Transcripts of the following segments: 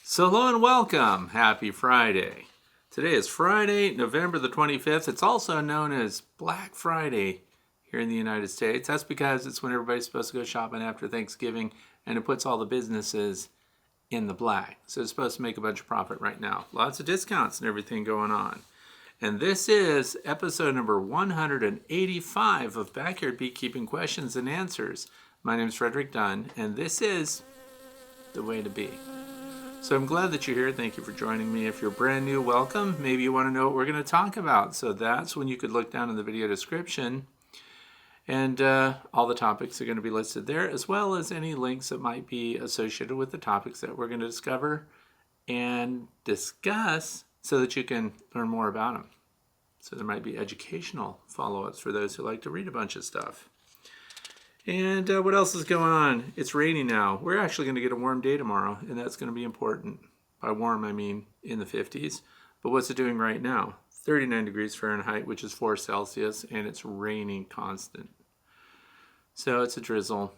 So hello and welcome. Happy Friday. Today is Friday, November the 25th. It's also known as Black Friday here in the United States. That's because it's when everybody's supposed to go shopping after Thanksgiving, and it puts all the businesses in the black. So it's supposed to make a bunch of profit right now. Lots of discounts and everything going on. And this is episode number 185 of Backyard Beekeeping Questions and Answers. My name is Frederick Dunn, and this is The Way to Bee. So I'm glad that you're here. Thank you for joining me. If you're brand new, welcome. Maybe you want to know what we're going to talk about. So that's when you could look down in the video description. And all the topics are going to be listed there, as well as any links that might be associated with the topics that we're going to discover and discuss so that you can learn more about them. So there might be educational follow-ups for those who like to read a bunch of stuff. And what else is going on? It's raining now. We're actually going to get a warm day tomorrow, and that's going to be important. By warm, I mean in the 50s. But what's it doing right now? 39 degrees Fahrenheit, which is 4 Celsius, and it's raining constant. So it's a drizzle.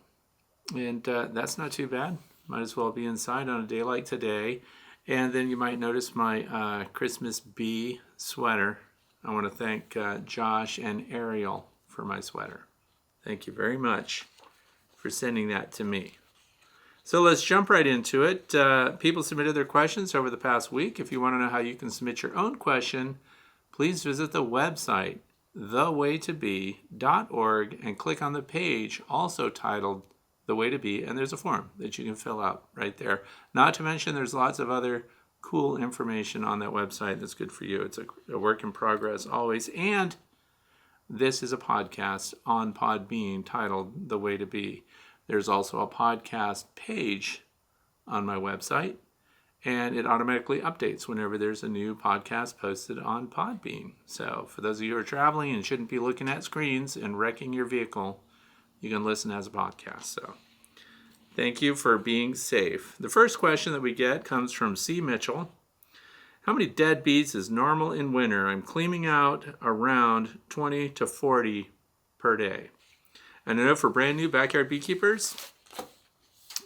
And that's not too bad. Might as well be inside on a day like today. And then you might notice my Christmas bee sweater. I want to thank Josh and Ariel for my sweater. Thank you very much for sending that to me. So let's jump right into it. People submitted their questions over the past week. If you want to know how you can submit your own question, please visit the website, thewaytobee.org, and click on the page also titled The Way to Bee, and there's a form that you can fill out right there. Not to mention there's lots of other cool information on that website that's good for you. It's a work in progress always. And this is a podcast on Podbean titled The Way to Bee. There's also a podcast page on my website, and it automatically updates whenever there's a new podcast posted on Podbean. So for those of you who are traveling and shouldn't be looking at screens and wrecking your vehicle, you can listen as a podcast. So thank you for being safe. The first question that we get comes from C. Mitchell. How many dead bees is normal in winter? I'm cleaning out around 20 to 40 per day. And I know for brand new backyard beekeepers,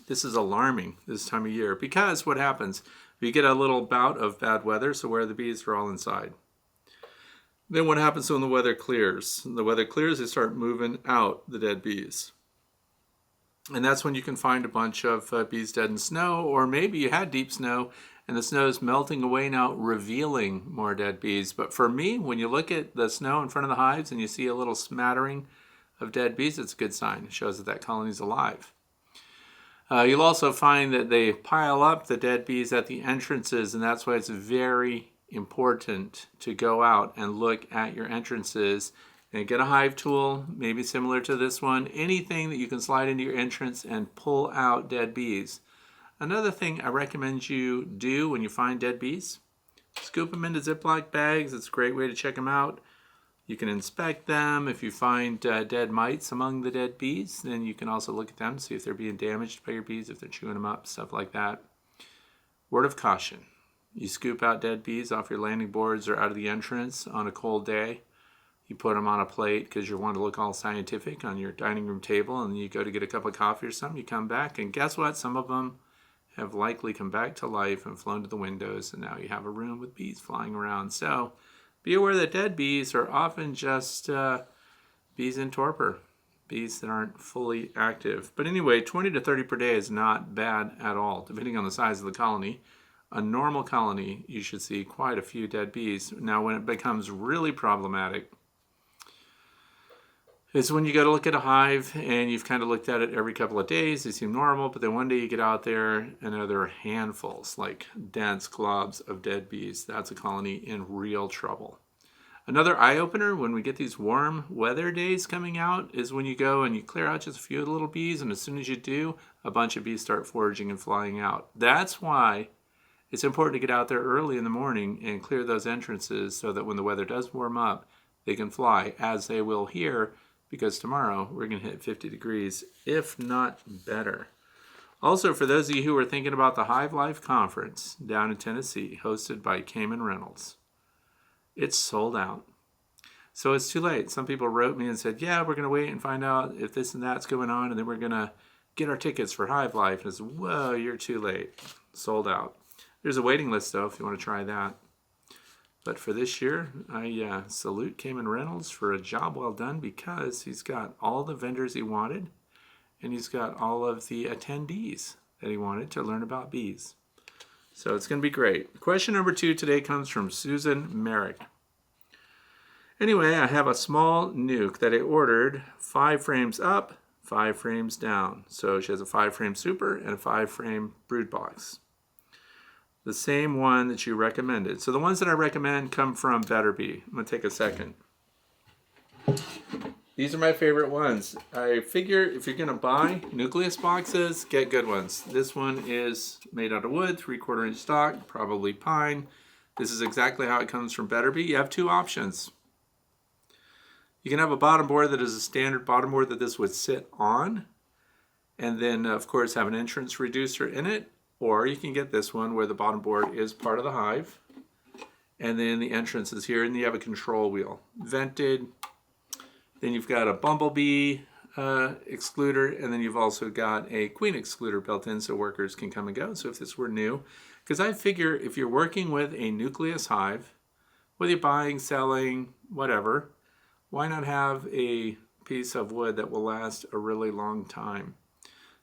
this is alarming this time of year, because what happens? If you get a little bout of bad weather, so where the bees are all inside. Then what happens when the weather clears? The weather clears, they start moving out the dead bees. And that's when you can find a bunch of bees dead in snow, or maybe you had deep snow and the snow is melting away now, revealing more dead bees. But for me, when you look at the snow in front of the hives and you see a little smattering of dead bees, it's a good sign. It shows that that colony is alive. You'll also find that they pile up the dead bees at the entrances, and that's why it's very important to go out and look at your entrances and get a hive tool, maybe similar to this one, anything that you can slide into your entrance and pull out dead bees. Another thing I recommend you do when you find dead bees, scoop them into Ziploc bags. It's a great way to check them out. You can inspect them. If you find dead mites among the dead bees, then you can also look at them, see if they're being damaged by your bees, if they're chewing them up, stuff like that. Word of caution. You scoop out dead bees off your landing boards or out of the entrance on a cold day. You put them on a plate because you want to look all scientific on your dining room table, and you go to get a cup of coffee or something. You come back, and guess what? Some of them have likely come back to life and flown to the windows, and now you have a room with bees flying around. So be aware that dead bees are often just bees in torpor, bees that aren't fully active. But anyway, 20 to 30 per day is not bad at all, depending on the size of the colony. A normal colony, you should see quite a few dead bees. Now, when it becomes really problematic, is when you go to look at a hive and you've kind of looked at it every couple of days. They seem normal, but then one day you get out there and there are handfuls, like dense globs of dead bees. That's a colony in real trouble. Another eye-opener when we get these warm weather days coming out is when you go and you clear out just a few of the little bees, and as soon as you do, a bunch of bees start foraging and flying out. That's why it's important to get out there early in the morning and clear those entrances so that when the weather does warm up, they can fly, as they will here, because tomorrow we're going to hit 50 degrees, if not better. Also, for those of you who are thinking about the Hive Life Conference down in Tennessee, hosted by Cayman Reynolds, it's sold out. So it's too late. Some people wrote me and said, yeah, we're going to wait and find out if this and that's going on, and then we're going to get our tickets for Hive Life. And I said, whoa, you're too late. Sold out. There's a waiting list, though, if you want to try that. But for this year, I salute Cayman Reynolds for a job well done, because he's got all the vendors he wanted, and he's got all of the attendees that he wanted to learn about bees. So it's going to be great. Question number 2 today comes from Susan Merrick. Anyway, I have a small nuke that I ordered 5 frames up, 5 frames down. So she has a 5-frame super and a 5-frame brood box. The same one that you recommended. So the ones that I recommend come from Better Bee. I'm going to take a second. These are my favorite ones. I figure if you're going to buy nucleus boxes, get good ones. This one is made out of wood, 3/4 inch stock, probably pine. This is exactly how it comes from Better Bee. You have 2 options. You can have a bottom board that is a standard bottom board that this would sit on, and then of course have an entrance reducer in it. Or you can get this one where the bottom board is part of the hive, and then the entrance is here, and you have a control wheel. Vented. Then you've got a bumblebee excluder, and then you've also got a queen excluder built in so workers can come and go. So if this were new, because I figure if you're working with a nucleus hive, whether you're buying, selling, whatever, why not have a piece of wood that will last a really long time?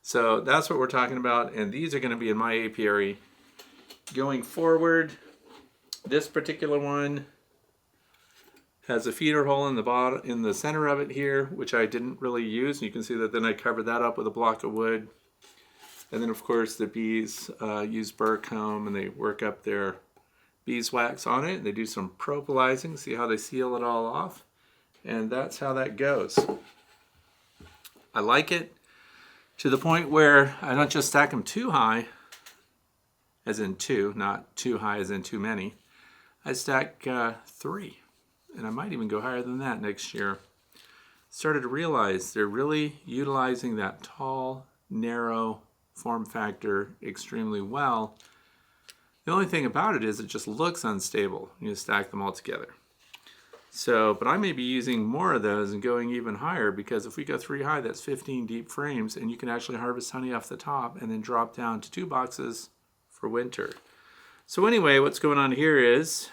So that's what we're talking about, and these are going to be in my apiary going forward. This particular one has a feeder hole in the bottom, in the center of it here, which I didn't really use. You can see that then I covered that up with a block of wood. And then of course the bees use burr comb, and they work up their beeswax on it. They do some propolizing, see how they seal it all off. And that's how that goes. I like it to the point where I don't just stack them too high, as in 2, not too high as in too many. I stack 3, and I might even go higher than that next year. Started to realize they're really utilizing that tall, narrow form factor extremely well. The only thing about it is it just looks unstable when you stack them all together. So, but I may be using more of those and going even higher, because if we go 3 high, that's 15 deep frames, and you can actually harvest honey off the top and then drop down to 2 boxes for winter. So anyway, what's going on here is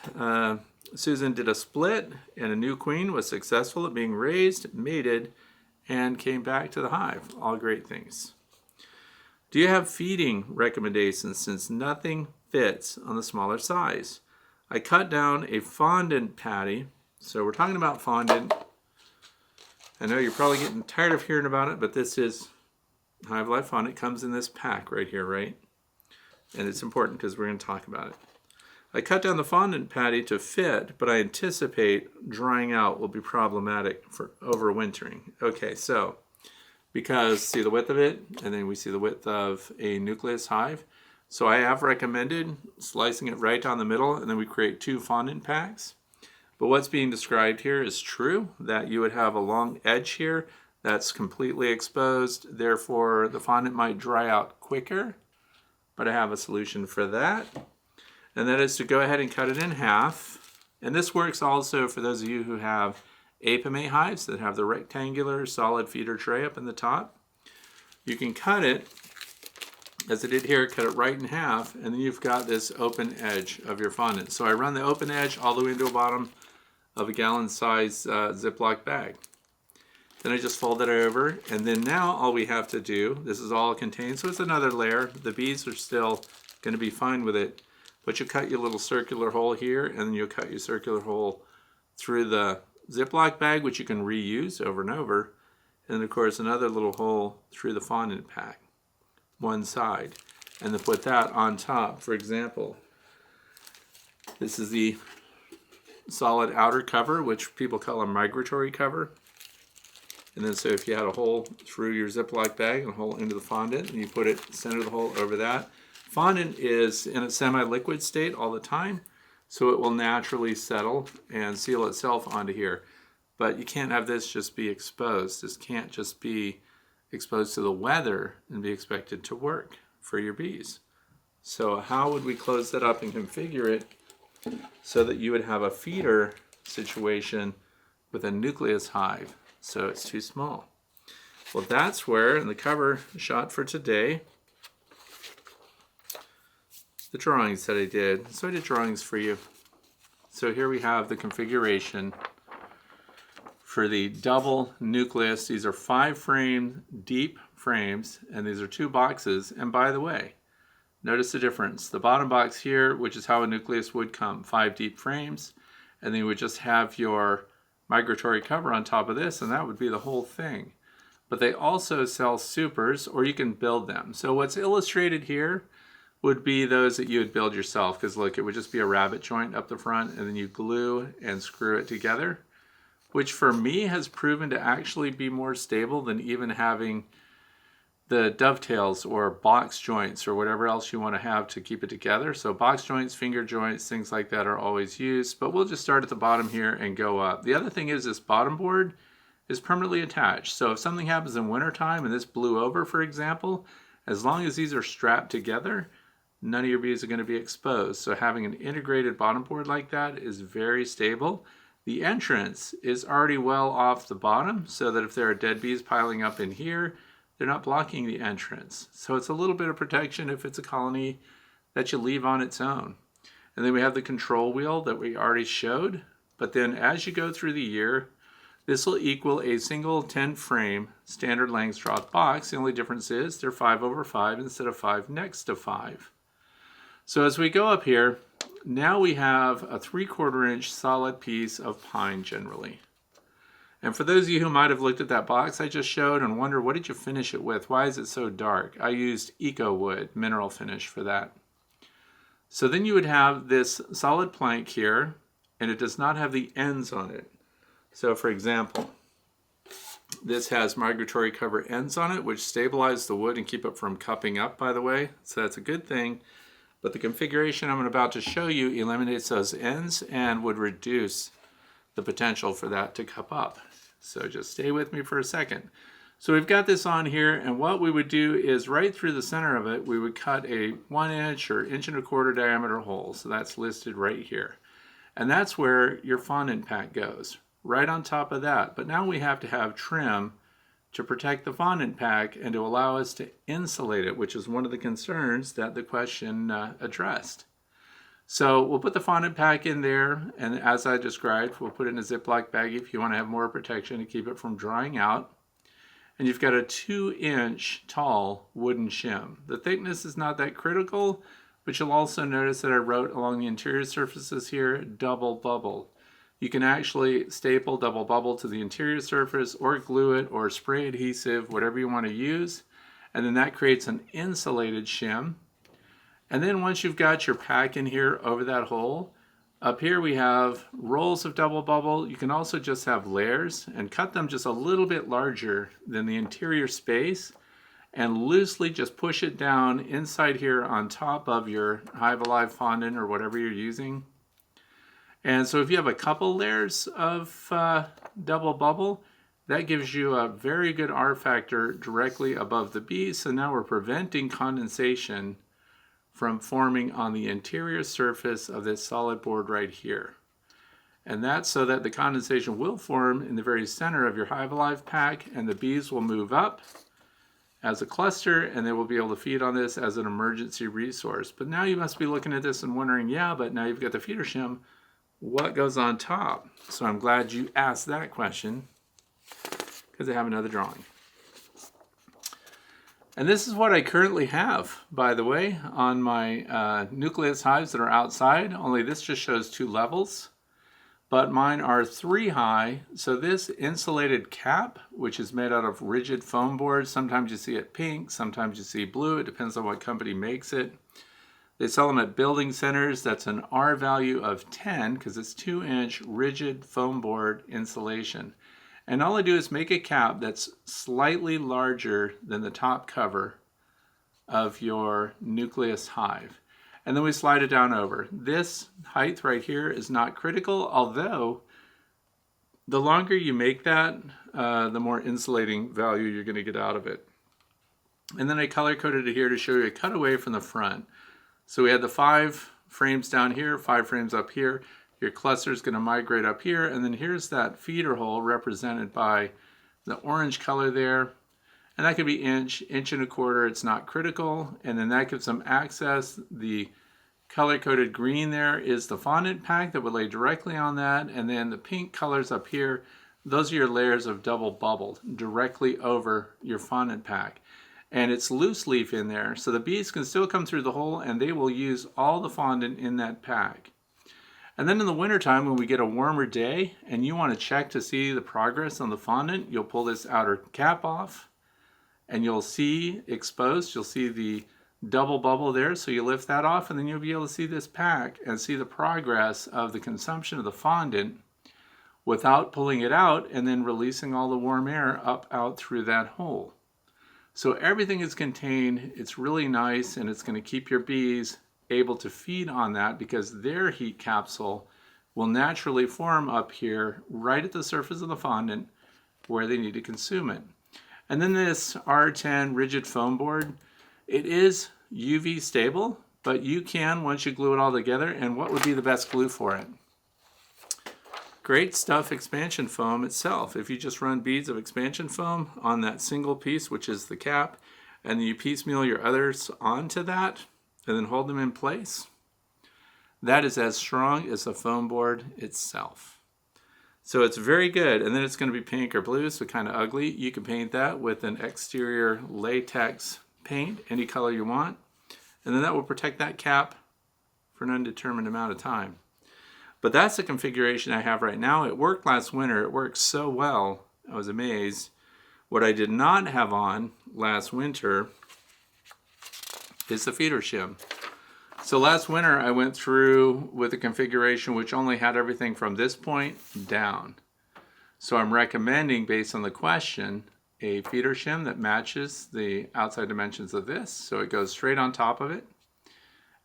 Susan did a split, and a new queen was successful at being raised, mated, and came back to the hive. All great things. Do you have feeding recommendations, since nothing fits on the smaller size? I cut down a fondant patty. So we're talking about fondant. I know you're probably getting tired of hearing about it, but this is Hive Life Fondant. It comes in this pack right here, right? And it's important because we're going to talk about it. I cut down the fondant patty to fit, but I anticipate drying out will be problematic for overwintering. Okay, so because see the width of it, and then we see the width of a nucleus hive. So I have recommended slicing it right down the middle, and then we create 2 fondant packs. But what's being described here is true, that you would have a long edge here that's completely exposed. Therefore, the fondant might dry out quicker, but I have a solution for that. And that is to go ahead and cut it in half. And this works also for those of you who have apamate hives that have the rectangular solid feeder tray up in the top. You can cut it, as I did here, cut it right in half, and then you've got this open edge of your fondant. So I run the open edge all the way into the bottom of a gallon-size Ziploc bag. Then I just fold it over, and then now all we have to do, this is all contained, so it's another layer. The bees are still going to be fine with it, but you cut your little circular hole here, and then you'll cut your circular hole through the Ziploc bag, which you can reuse over and over, and then of course another little hole through the fondant pack, one side, and then put that on top. For example, this is the solid outer cover, which people call a migratory cover. And then so if you had a hole through your Ziploc bag and a hole into the fondant, and you put it center of the hole over that, Fondant is in a semi-liquid state all the time, so it will naturally settle and seal itself onto here. But you can't have this just be exposed. This can't just be exposed to the weather and be expected to work for your bees. So how would we close that up and configure it so that you would have a feeder situation with a nucleus hive so it's too small? Well, that's where, in the cover shot for today, the drawings that I did. So I did drawings for you. So here we have the configuration for the double nucleus. These are 5-frame deep frames, and these are 2 boxes. And by the way, notice the difference. The bottom box here, which is how a nucleus would come, 5 deep frames, and then you would just have your migratory cover on top of this, and that would be the whole thing. But they also sell supers, or you can build them. So what's illustrated here would be those that you would build yourself, because look, it would just be a rabbet joint up the front, and then you glue and screw it together, which for me has proven to actually be more stable than even having the dovetails or box joints or whatever else you want to have to keep it together. So box joints, finger joints, things like that are always used, but we'll just start at the bottom here and go up. The other thing is this bottom board is permanently attached. So if something happens in wintertime and this blew over, for example, as long as these are strapped together, none of your bees are going to be exposed. So having an integrated bottom board like that is very stable. The entrance is already well off the bottom so that if there are dead bees piling up in here, they're not blocking the entrance. So it's a little bit of protection if it's a colony that you leave on its own. And then we have the control wheel that we already showed. But then as you go through the year, this will equal a single 10-frame standard Langstroth box. The only difference is they're 5/5 instead of 5 next to 5. So as we go up here, now we have a 3/4 inch solid piece of pine generally. And for those of you who might have looked at that box I just showed and wonder, what did you finish it with? Why is it so dark? I used Eco Wood mineral finish for that. So then you would have this solid plank here, and it does not have the ends on it. So for example, this has migratory cover ends on it, which stabilize the wood and keep it from cupping up, by the way. So that's a good thing. But the configuration I'm about to show you eliminates those ends and would reduce the potential for that to cup up. So just stay with me for a second. So we've got this on here, and what we would do is right through the center of it, we would cut a 1 inch or 1.25 inch diameter hole. So that's listed right here. And that's where your fondant pack goes, right on top of that. But now we have to have trim to protect the fondant pack and to allow us to insulate it, which is one of the concerns that the question addressed. So we'll put the fondant pack in there, and as I described, we'll put it in a Ziploc baggie if you want to have more protection to keep it from drying out. And you've got a 2-inch tall wooden shim. The thickness is not that critical, but you'll also notice that I wrote along the interior surfaces here, double bubble. You can actually staple double bubble to the interior surface or glue it or spray adhesive, whatever you want to use. And then that creates an insulated shim. And then once you've got your pack in here over that hole, up here we have rolls of double bubble. You can also just have layers and cut them just a little bit larger than the interior space and loosely just push it down inside here on top of your Hive Alive fondant or whatever you're using. And so if you have a couple layers of double bubble, that gives you a very good R factor directly above the bees. So now we're preventing condensation from forming on the interior surface of this solid board right here. And that's so that the condensation will form in the very center of your Hive Alive pack, and the bees will move up as a cluster, and they will be able to feed on this as an emergency resource. But now you must be looking at this and wondering, yeah, but now you've got the feeder shim, what goes on top? So I'm glad you asked that question, because I have another drawing. And this is what I currently have, by the way, on my nucleus hives that are outside, only this just shows 2 levels. But mine are 3 high, so this insulated cap, which is made out of rigid foam board, sometimes you see it pink, sometimes you see blue, it depends on what company makes it. They sell them at building centers. That's an R value of 10 because it's 2-inch rigid foam board insulation. And all I do is make a cap that's slightly larger than the top cover of your nucleus hive. And then we slide it down over. This height right here is not critical, although the longer you make that, the more insulating value you're going to get out of it. And then I color coded it here to show you a cutaway from the front. So we had the 5 frames down here, 5 frames up here. Your cluster is going to migrate up here, and then here's that feeder hole represented by the orange color there. And that could be inch, inch and a quarter. It's not critical. And then that gives them access. The color-coded green there is the fondant pack that would lay directly on that. And then the pink colors up here, those are your layers of double bubbled directly over your fondant pack. And it's loose leaf in there, so the bees can still come through the hole and they will use all the fondant in that pack. And then in the wintertime, when we get a warmer day and you want to check to see the progress on the fondant, you'll pull this outer cap off and you'll see exposed, you'll see the double bubble there, so you lift that off and then you'll be able to see this pack and see the progress of the consumption of the fondant without pulling it out and then releasing all the warm air up out through that hole. So everything is contained, it's really nice, and it's going to keep your bees able to feed on that because their heat capsule will naturally form up here right at the surface of the fondant where they need to consume it. And then this R10 rigid foam board, it is UV stable, but you can, once you glue it all together, and what would be the best glue for it? Great Stuff expansion foam itself. If you just run beads of expansion foam on that single piece, which is the cap, and then you piecemeal your others onto that, and then hold them in place, that is as strong as the foam board itself. So it's very good, and then it's going to be pink or blue, so kind of ugly. You can paint that with an exterior latex paint, any color you want, and then that will protect that cap for an undetermined amount of time. But that's the configuration I have right now. It worked last winter. It worked so well, I was amazed. What I did not have on last winter is the feeder shim. So last winter I went through with a configuration which only had everything from this point down. So I'm recommending, based on the question, a feeder shim that matches the outside dimensions of this. So it goes straight on top of it.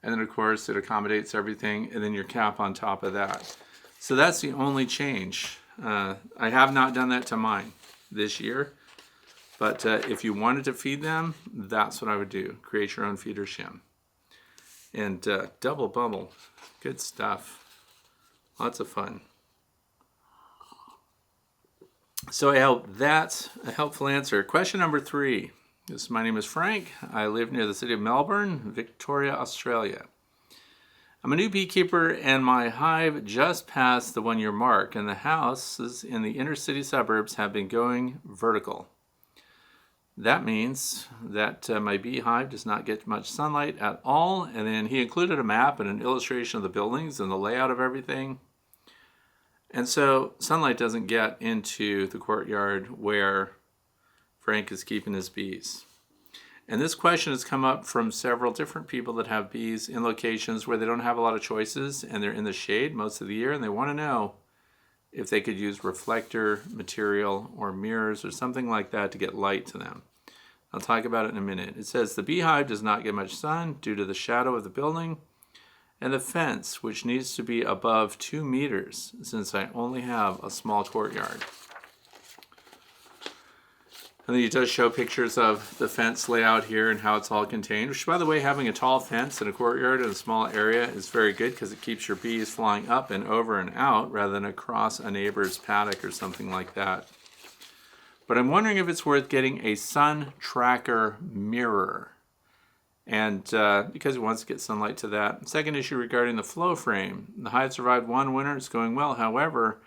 And then of course it accommodates everything, and then your cap on top of that. So that's the only change. I have not done that to mine this year. But if you wanted to feed them, that's what I would do. Create your own feeder shim. And double bubble, good stuff. Lots of fun. So I hope that's a helpful answer. Question number 3. My name is Frank. I live near the city of Melbourne, Victoria, Australia. I'm a new beekeeper and my hive just passed the 1-year mark, and the houses in the inner city suburbs have been going vertical. That means that my beehive does not get much sunlight at all. And then he included a map and an illustration of the buildings and the layout of everything. And so sunlight doesn't get into the courtyard where Frank is keeping his bees. And this question has come up from several different people that have bees in locations where they don't have a lot of choices and they're in the shade most of the year, and they want to know if they could use reflector material or mirrors or something like that to get light to them. I'll talk about it in a minute. It says the beehive does not get much sun due to the shadow of the building and the fence, which needs to be above 2 meters since I only have a small courtyard. And then it does show pictures of the fence layout here and how it's all contained, which, by the way, having a tall fence in a courtyard in a small area is very good because it keeps your bees flying up and over and out rather than across a neighbor's paddock or something like that. But I'm wondering if it's worth getting a sun tracker mirror, and because it wants to get sunlight to that. Second issue regarding the flow frame. The hive survived 1 winter, it's going well. However,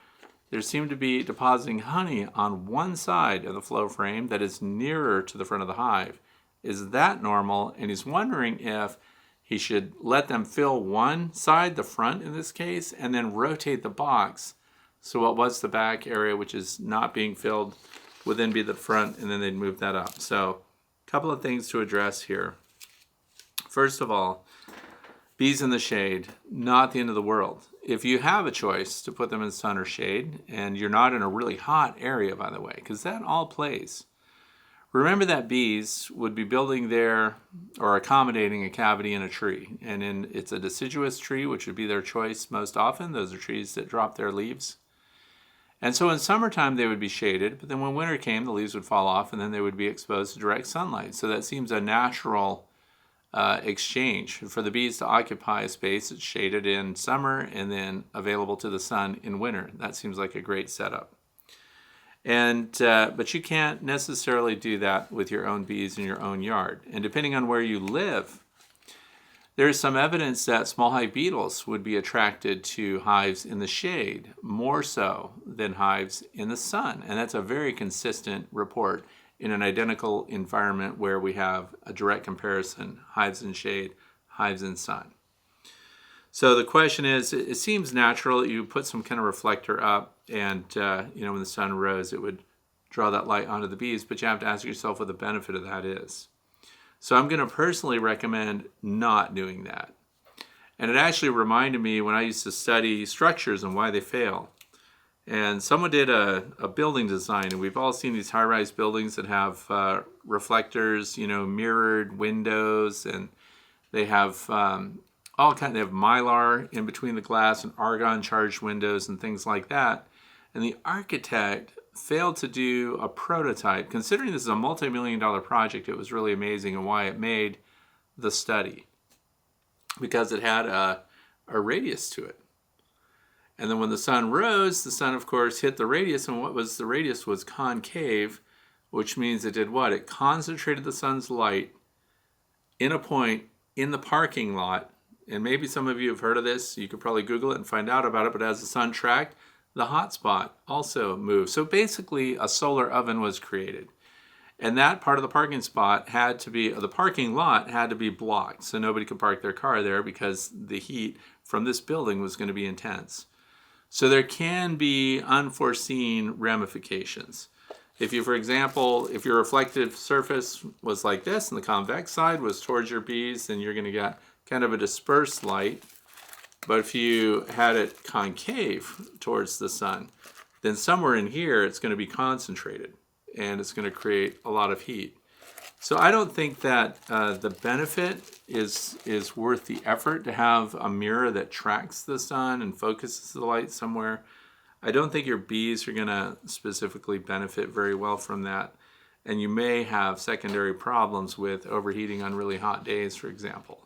there seemed to be depositing honey on one side of the flow frame that is nearer to the front of the hive. Is that normal? And he's wondering if he should let them fill one side, the front in this case, and then rotate the box. So what was the back area, which is not being filled, would then be the front, and then they'd move that up. So a couple of things to address here. First of all, bees in the shade, not the end of the world. If you have a choice to put them in sun or shade, and you're not in a really hot area, by the way, because that all plays. Remember that bees would be building their or accommodating a cavity in a tree. And it's a deciduous tree, which would be their choice most often. Those are trees that drop their leaves. And so in summertime, they would be shaded, but then when winter came, the leaves would fall off and then they would be exposed to direct sunlight. So that seems a natural exchange for the bees to occupy a space that's shaded in summer and then available to the sun in winter. That seems like a great setup. And but you can't necessarily do that with your own bees in your own yard. And depending on where you live, there's some evidence that small hive beetles would be attracted to hives in the shade more so than hives in the sun. And that's a very consistent report in an identical environment where we have a direct comparison, hives in shade, hives in sun. So the question is, it seems natural that you put some kind of reflector up and, when the sun rose, it would draw that light onto the bees, but you have to ask yourself what the benefit of that is. So I'm going to personally recommend not doing that. And it actually reminded me when I used to study structures and why they fail. And someone did a building design, and we've all seen these high-rise buildings that have reflectors, mirrored windows, and they have they have mylar in between the glass and argon-charged windows and things like that. And the architect failed to do a prototype. Considering this is a multi-million-dollar project, it was really amazing and why it made the study. Because it had a radius to it. And then when the sun rose, the sun, of course, hit the radius, and what was the radius was concave, which means it did what? It concentrated the sun's light in a point in the parking lot. And maybe some of you have heard of this. You could probably Google it and find out about it. But as the sun tracked, the hot spot also moved. So basically, a solar oven was created. And that part of the parking lot had to be blocked. So nobody could park their car there because the heat from this building was going to be intense. So there can be unforeseen ramifications. If your reflective surface was like this and the convex side was towards your bees, then you're going to get kind of a dispersed light. But if you had it concave towards the sun, then somewhere in here it's going to be concentrated and it's going to create a lot of heat. So I don't think that the benefit is worth the effort to have a mirror that tracks the sun and focuses the light somewhere. I don't think your bees are going to specifically benefit very well from that. And you may have secondary problems with overheating on really hot days, for example.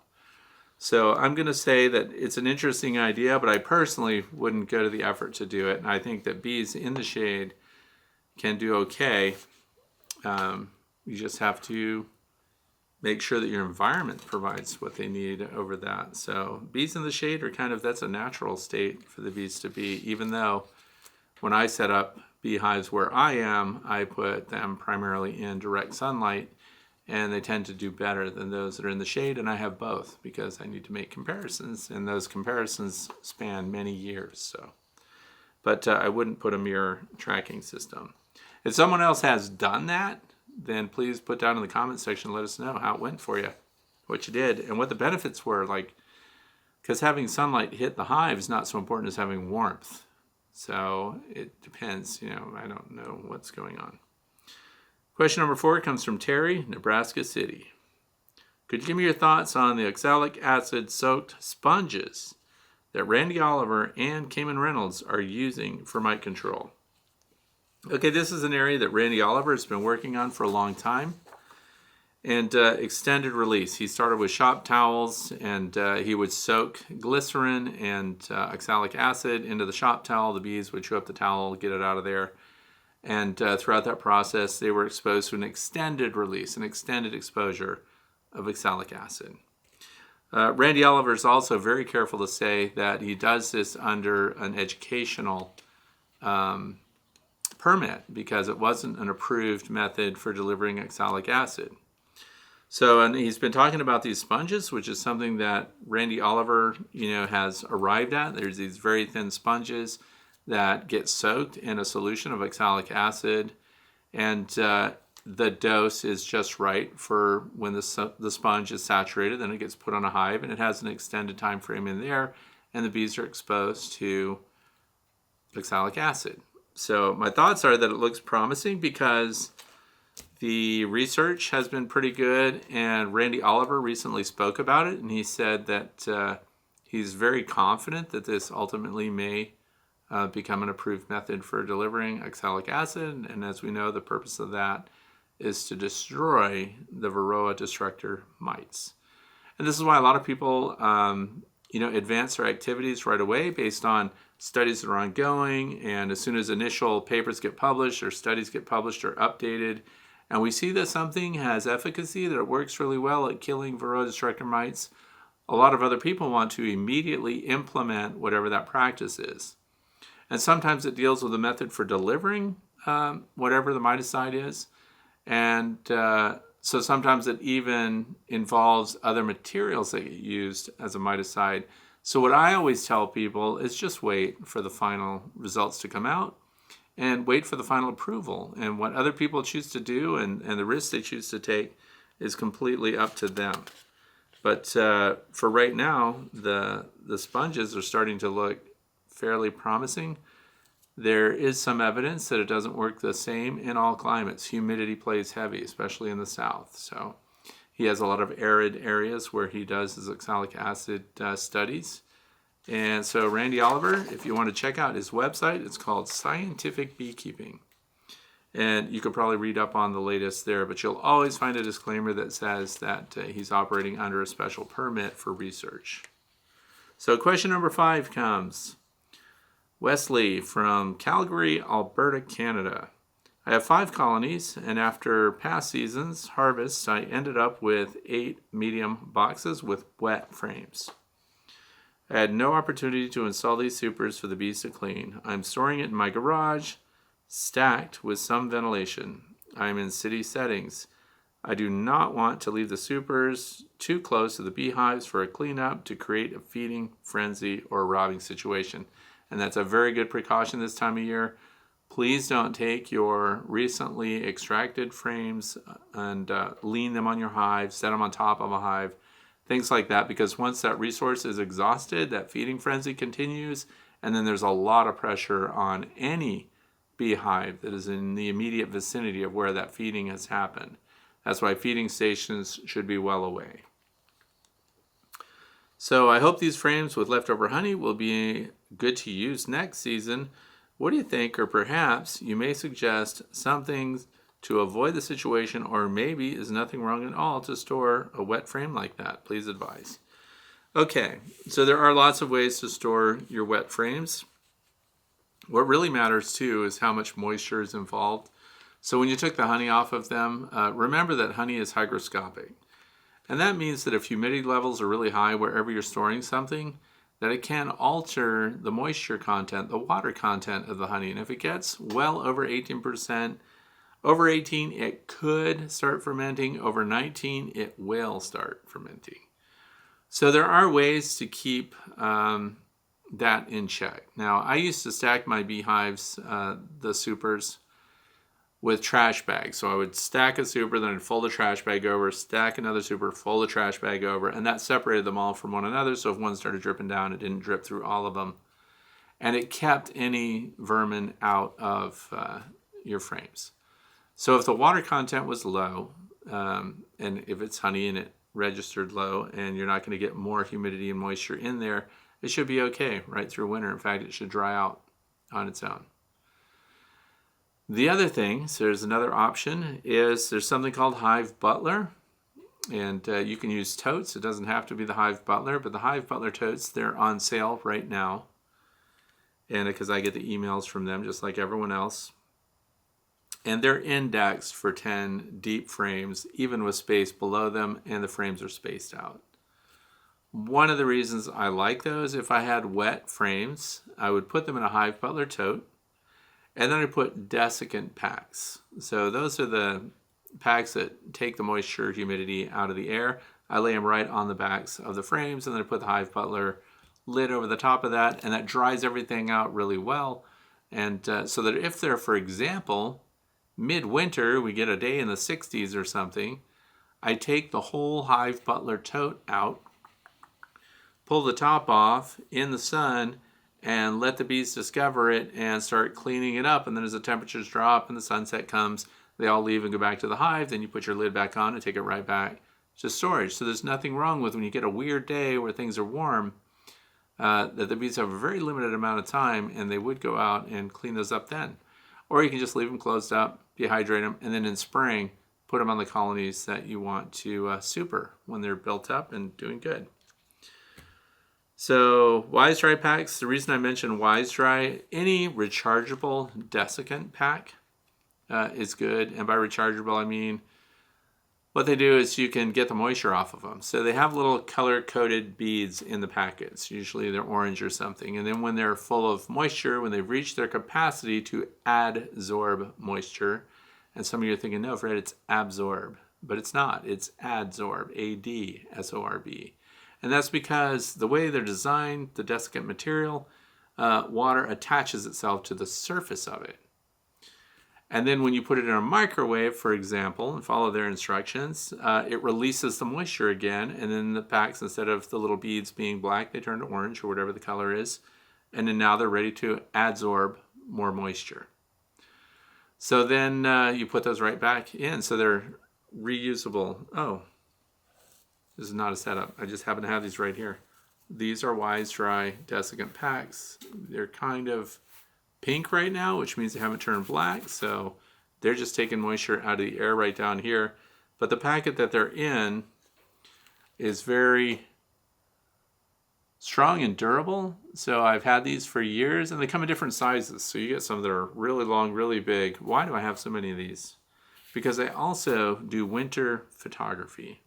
So I'm going to say that it's an interesting idea, but I personally wouldn't go to the effort to do it. And I think that bees in the shade can do okay. You just have to make sure that your environment provides what they need over that. So bees in the shade that's a natural state for the bees to be, even though when I set up beehives where I am, I put them primarily in direct sunlight, and they tend to do better than those that are in the shade, and I have both because I need to make comparisons, and those comparisons span many years. But I wouldn't put a mirror tracking system. If someone else has done that, then please put down in the comment section, let us know how it went for you, what you did, and what the benefits were. Because having sunlight hit the hive is not so important as having warmth. So it depends, I don't know what's going on. Question number 4 comes from Terry, Nebraska City. Could you give me your thoughts on the oxalic acid soaked sponges that Randy Oliver and Cayman Reynolds are using for mite control? Okay, this is an area that Randy Oliver has been working on for a long time. And extended release. He started with shop towels, and he would soak glycerin and oxalic acid into the shop towel. The bees would chew up the towel, get it out of there. And throughout that process, they were exposed to an extended release, an extended exposure of oxalic acid. Randy Oliver is also very careful to say that he does this under an educational permit because it wasn't an approved method for delivering oxalic acid. So, and he's been talking about these sponges, which is something that Randy Oliver, has arrived at. There's these very thin sponges that get soaked in a solution of oxalic acid, and the dose is just right for when the sponge is saturated. Then it gets put on a hive, and it has an extended time frame in there, and the bees are exposed to oxalic acid. So my thoughts are that it looks promising because The research has been pretty good, and Randy Oliver recently spoke about it, and he said that he's very confident that this ultimately may become an approved method for delivering oxalic acid, and as we know, the purpose of that is to destroy the Varroa destructor mites. And this is why a lot of people advance their activities right away based on studies that are ongoing, and as soon as initial papers get published or studies get published or updated, and we see that something has efficacy, that it works really well at killing Varroa destructor mites, a lot of other people want to immediately implement whatever that practice is. And sometimes it deals with a method for delivering whatever the miticide is, and so sometimes it even involves other materials that get used as a miticide. So what I always tell people is just wait for the final results to come out and wait for the final approval. And what other people choose to do and the risks they choose to take is completely up to them. But for right now, the sponges are starting to look fairly promising. There is some evidence that it doesn't work the same in all climates. Humidity plays heavy, especially in the south. So he has a lot of arid areas where he does his oxalic acid studies. And so Randy Oliver, if you want to check out his website, it's called Scientific Beekeeping. And you could probably read up on the latest there, but you'll always find a disclaimer that says that he's operating under a special permit for research. So question number 5 comes. Wesley from Calgary, Alberta, Canada. I have 5 colonies, and after past seasons' harvests, I ended up with 8 medium boxes with wet frames. I had no opportunity to install these supers for the bees to clean. I'm storing it in my garage, stacked with some ventilation. I'm in city settings. I do not want to leave the supers too close to the beehives for a cleanup to create a feeding frenzy or a robbing situation. And that's a very good precaution this time of year. Please don't take your recently extracted frames and lean them on your hive, set them on top of a hive, things like that, because once that resource is exhausted, that feeding frenzy continues, and then there's a lot of pressure on any beehive that is in the immediate vicinity of where that feeding has happened. That's why feeding stations should be well away. So I hope these frames with leftover honey will be good to use next season. What do you think? Or perhaps you may suggest some things to avoid the situation, or maybe is nothing wrong at all to store a wet frame like that. Please advise. Okay, so there are lots of ways to store your wet frames. What really matters too is how much moisture is involved. So when you took the honey off of them, remember that honey is hygroscopic. And that means that if humidity levels are really high wherever you're storing something, that it can alter the moisture content, the water content of the honey. And if it gets well over 18%, over 18, it could start fermenting. Over 19, it will start fermenting. So there are ways to keep that in check. Now, I used to stack my beehives, the supers, with trash bags. So I would stack a super, then I'd fold a trash bag over, stack another super, fold a trash bag over, and that separated them all from one another. So if one started dripping down, it didn't drip through all of them. And it kept any vermin out of your frames. So if the water content was low, and if it's honey and it registered low, and you're not going to get more humidity and moisture in there, it should be okay right through winter. In fact, it should dry out on its own. The other thing, so there's another option, is there's something called Hive Butler. And you can use totes. It doesn't have to be the Hive Butler, but the Hive Butler totes, they're on sale right now. And because I get the emails from them just like everyone else. And they're indexed for 10 deep frames, even with space below them, and the frames are spaced out. One of the reasons I like those, if I had wet frames, I would put them in a Hive Butler tote. And then I put desiccant packs. So those are the packs that take the moisture, humidity out of the air. I lay them right on the backs of the frames, and then I put the Hive Butler lid over the top of that, and that dries everything out really well. And so that if they're, for example, midwinter, we get a day in the 60s or something, I take the whole Hive Butler tote out, pull the top off in the sun, and let the bees discover it and start cleaning it up. And then as the temperatures drop and the sunset comes, They all leave and go back to the hive. Then you put your lid back on and take it right back to storage. So there's nothing wrong with when you get a weird day where things are warm, that the bees have a very limited amount of time, and they would go out and clean those up then. Or you can just leave them closed up, dehydrate them, and then in spring, put them on the colonies that you want to super when they're built up and doing good. So Wise Dry packs, the reason I mentioned Wise Dry, any rechargeable desiccant pack is good. And by rechargeable, I mean what they do is you can get the moisture off of them. So they have little color-coded beads in the packets. Usually they're orange or something. And then when they're full of moisture, when they've reached their capacity to adsorb moisture, and some of you are thinking, no, Fred, it's absorb. But it's not. It's adsorb, A-D-S-O-R-B. And that's because the way they're designed, the desiccant material, water attaches itself to the surface of it. And then when you put it in a microwave, for example, and follow their instructions, it releases the moisture again. And then the packs, instead of the little beads being black, they turn to orange or whatever the color is. And then now they're ready to adsorb more moisture. So then you put those right back in. So they're reusable. Oh, this is not a setup. I just happen to have these right here. These are Wise Dry desiccant packs. They're kind of pink right now, which means they haven't turned black. So they're just taking moisture out of the air right down here. But the packet that they're in is very strong and durable. So I've had these for years, and they come in different sizes. So you get some that are really long, really big. Why do I have so many of these? Because I also do winter photography.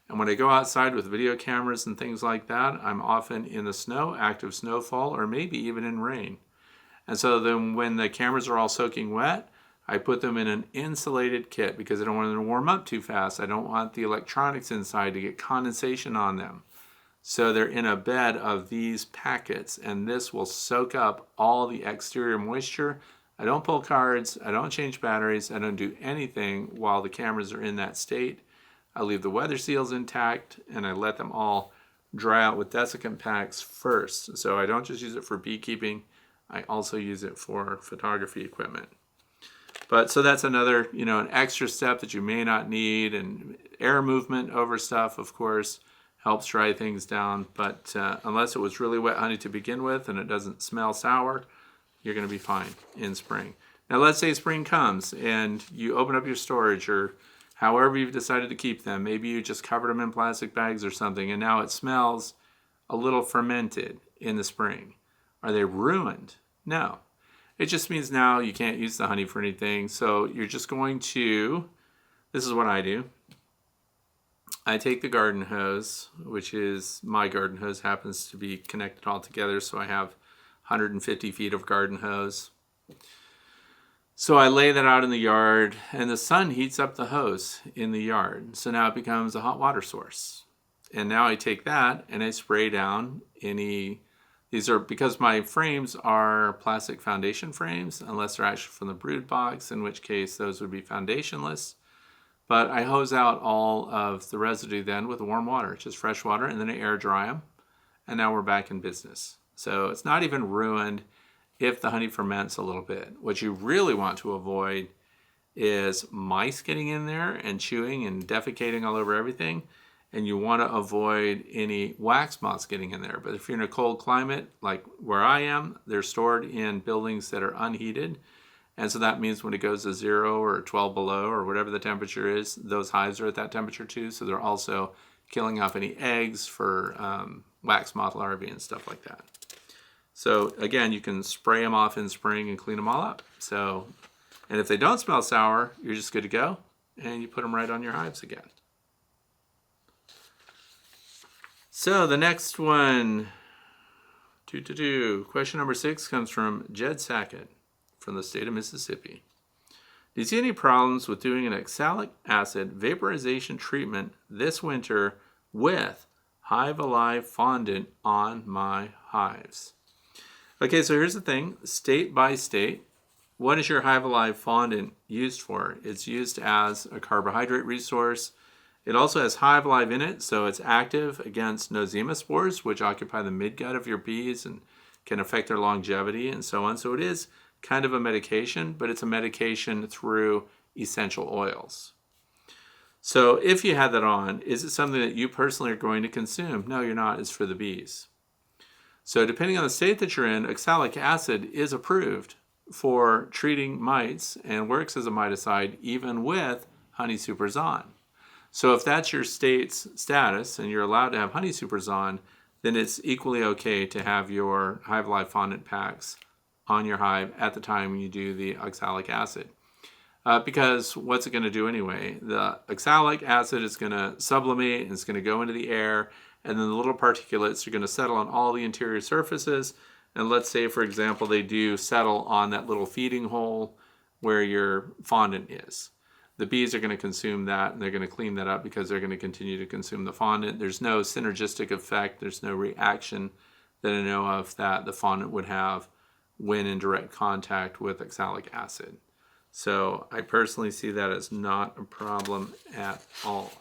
And when I go outside with video cameras and things like that, I'm often in the snow, active snowfall, or maybe even in rain. And so then when the cameras are all soaking wet, I put them in an insulated kit because I don't want them to warm up too fast. I don't want the electronics inside to get condensation on them. So they're in a bed of these packets, and this will soak up all the exterior moisture. I don't pull cards, I don't change batteries, I don't do anything while the cameras are in that state. I leave the weather seals intact, and I let them all dry out with desiccant packs first. So I don't just use it for beekeeping, I also use it for photography equipment. But so that's another, an extra step that you may not need. And air movement over stuff, of course, helps dry things down. But unless it was really wet honey to begin with and it doesn't smell sour, you're going to be fine in spring. Now let's say spring comes and you open up your storage, or however you've decided to keep them. Maybe you just covered them in plastic bags or something, and now it smells a little fermented in the spring. Are they ruined? No. It just means now you can't use the honey for anything. So you're just going to, this is what I do. I take the garden hose, which is my garden hose, happens to be connected all together. So I have 150 feet of garden hose. So I lay that out in the yard, and the sun heats up the hose in the yard. So now it becomes a hot water source. And now I take that and I spray down these are, because my frames are plastic foundation frames, unless they're actually from the brood box, in which case those would be foundationless. But I hose out all of the residue then with warm water, just fresh water, and then I air dry them. And now we're back in business. So it's not even ruined if the honey ferments a little bit. What you really want to avoid is mice getting in there and chewing and defecating all over everything. And you want to avoid any wax moths getting in there. But if you're in a cold climate, like where I am, they're stored in buildings that are unheated. And so that means when it goes to 0 or 12 below or whatever the temperature is, those hives are at that temperature too. So they're also killing off any eggs for wax moth larvae and stuff like that. So again, you can spray them off in spring and clean them all up. So, and if they don't smell sour, you're just good to go. And you put them right on your hives again. So the next one, question number 6 comes from Jed Sackett from the state of Mississippi. Do you see any problems with doing an oxalic acid vaporization treatment this winter with Hive Alive fondant on my hives? Okay, so here's the thing, state by state, what is your Hive Alive fondant used for? It's used as a carbohydrate resource. It also has Hive Alive in it, so it's active against nosema spores, which occupy the midgut of your bees and can affect their longevity and so on. So it is kind of a medication, but it's a medication through essential oils. So if you had that on, is it something that you personally are going to consume? No, you're not. It's for the bees. So depending on the state that you're in, oxalic acid is approved for treating mites and works as a miticide even with Honey Supers on. So if that's your state's status and you're allowed to have Honey Supers on, then it's equally okay to have your Hive Life fondant packs on your hive at the time you do the oxalic acid. Because what's it going to do anyway? The oxalic acid is going to sublimate and it's going to go into the air, and then the little particulates are going to settle on all the interior surfaces. And let's say, for example, they do settle on that little feeding hole where your fondant is. The bees are going to consume that, and they're going to clean that up because they're going to continue to consume the fondant. There's no synergistic effect. There's no reaction that I know of that the fondant would have when in direct contact with oxalic acid. So I personally see that as not a problem at all.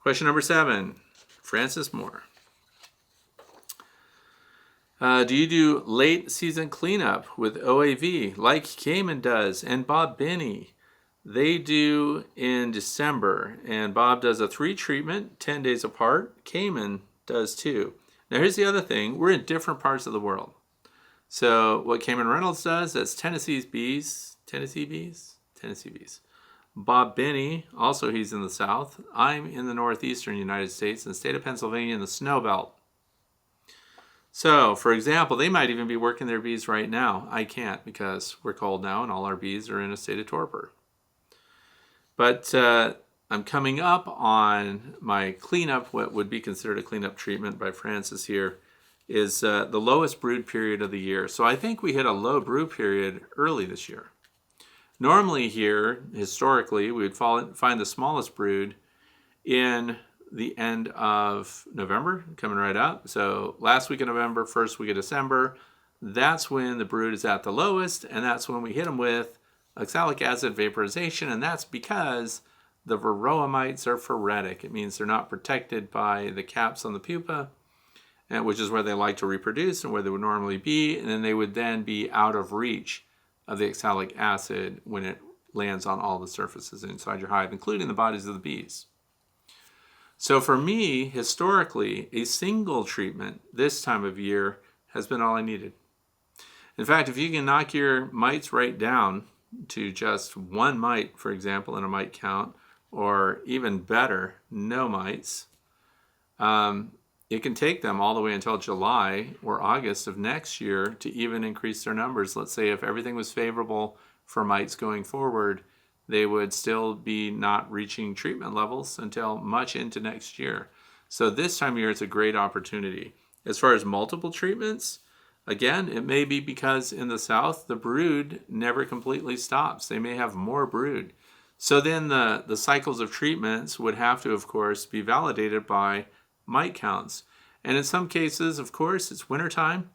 Question number 7, Francis Moore. Do you do late season cleanup with OAV like Cayman does and Bob Binney? They do in December, and Bob does a 3 treatment 10 days apart. Cayman does too. Now here's the other thing. We're in different parts of the world. So what Cayman Reynolds does, that's Tennessee bees. Bob Binney, also he's in the South. I'm in the northeastern United States, in the state of Pennsylvania, in the snow belt. So, for example, they might even be working their bees right now. I can't because we're cold now and all our bees are in a state of torpor. But I'm coming up on my cleanup, what would be considered a cleanup treatment by Francis here, is the lowest brood period of the year. So I think we hit a low brood period early this year. Normally here, historically, we would find the smallest brood in the end of November, coming right up. So last week of November, first week of December, that's when the brood is at the lowest, and that's when we hit them with oxalic acid vaporization, and that's because the varroa mites are phoretic. It means they're not protected by the caps on the pupa, which is where they like to reproduce and where they would normally be, and then they would then be out of reach of the oxalic acid when it lands on all the surfaces inside your hive, including the bodies of the bees. So for me, historically, a single treatment this time of year has been all I needed. In fact, if you can knock your mites right down to just 1 mite, for example, in a mite count, or even better, no mites, it can take them all the way until July or August of next year to even increase their numbers. Let's say if everything was favorable for mites going forward, they would still be not reaching treatment levels until much into next year. So this time of year, it's a great opportunity. As far as multiple treatments, again, it may be because in the South, the brood never completely stops. They may have more brood. So then the cycles of treatments would have to, of course, be validated by mite counts. And in some cases, of course, it's wintertime.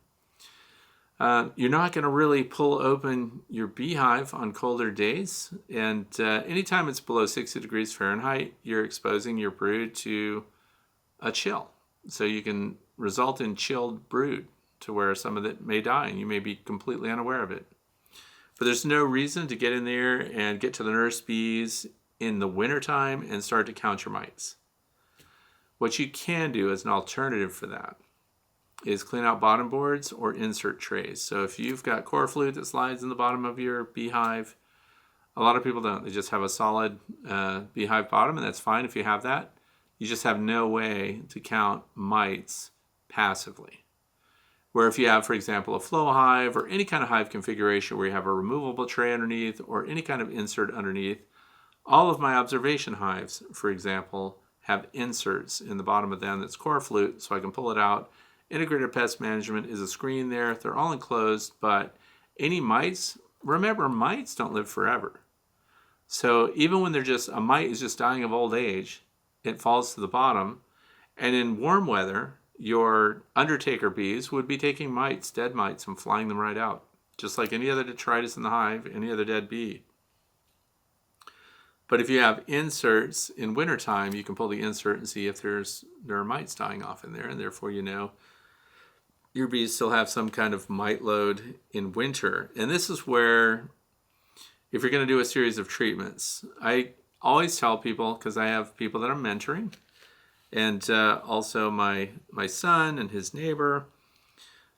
You're not going to really pull open your beehive on colder days. And anytime it's below 60 degrees Fahrenheit, you're exposing your brood to a chill. So you can result in chilled brood to where some of it may die, and you may be completely unaware of it. But there's no reason to get in there and get to the nurse bees in the wintertime and start to count your mites. What you can do as an alternative for that is clean out bottom boards or insert trays. So if you've got core fluid that slides in the bottom of your beehive, a lot of people don't. They just have a solid beehive bottom, and that's fine if you have that. You just have no way to count mites passively. Where if you have, for example, a flow hive or any kind of hive configuration where you have a removable tray underneath or any kind of insert underneath, all of my observation hives, for example, have inserts in the bottom of them that's core flute, so I can pull it out. Integrated pest management is a screen there. They're all enclosed, but any mites, remember, mites don't live forever. So even when a mite is just dying of old age, it falls to the bottom. And in warm weather, your undertaker bees would be taking mites, dead mites, and flying them right out, just like any other detritus in the hive, any other dead bee. But if you have inserts in wintertime, you can pull the insert and see if there are mites dying off in there, and therefore you know your bees still have some kind of mite load in winter. And this is where if you're going to do a series of treatments. I always tell people, because I have people that I'm mentoring, and also my son and his neighbor,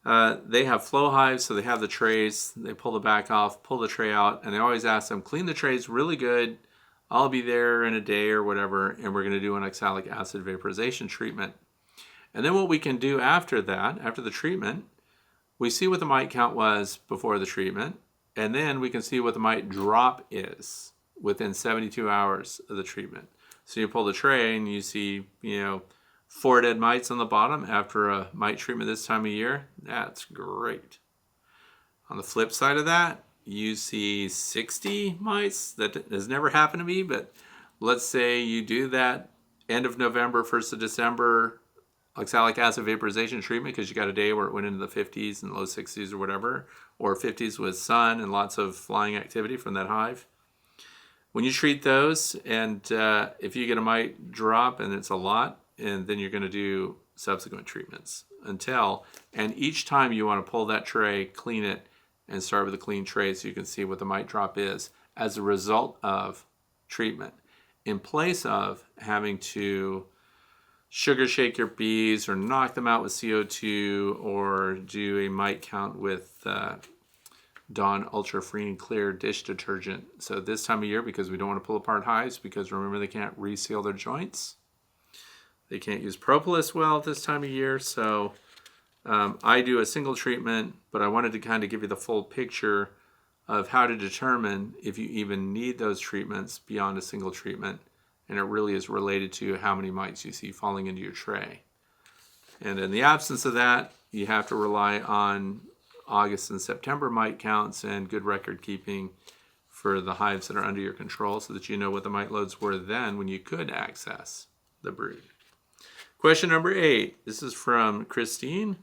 they have flow hives, so they have the trays. They pull the back off, pull the tray out, and I always ask them, clean the trays really good. I'll be there in a day or whatever, and we're going to do an oxalic acid vaporization treatment. And then what we can do after that, after the treatment, we see what the mite count was before the treatment, and then we can see what the mite drop is within 72 hours of the treatment. So you pull the tray and you see, 4 dead mites on the bottom after a mite treatment this time of year. That's great. On the flip side of that, you see 60 mites. That has never happened to me, but let's say you do that end of November, 1st of December, oxalic acid vaporization treatment, because you got a day where it went into the 50s and low 60s or whatever, or 50s with sun and lots of flying activity from that hive. When you treat those, and if you get a mite drop and it's a lot, and then you're going to do subsequent treatments and each time you want to pull that tray, clean it, and start with a clean tray so you can see what the mite drop is as a result of treatment, in place of having to sugar shake your bees or knock them out with CO2 or do a mite count with Dawn Ultra Free and Clear dish detergent. So this time of year, because we don't want to pull apart hives, because remember they can't reseal their joints. They can't use propolis well this time of year. So I do a single treatment, but I wanted to kind of give you the full picture of how to determine if you even need those treatments beyond a single treatment. And it really is related to how many mites you see falling into your tray. And in the absence of that, you have to rely on August and September mite counts and good record keeping for the hives that are under your control so that you know what the mite loads were then when you could access the brood. Question number 8. This is from Christine,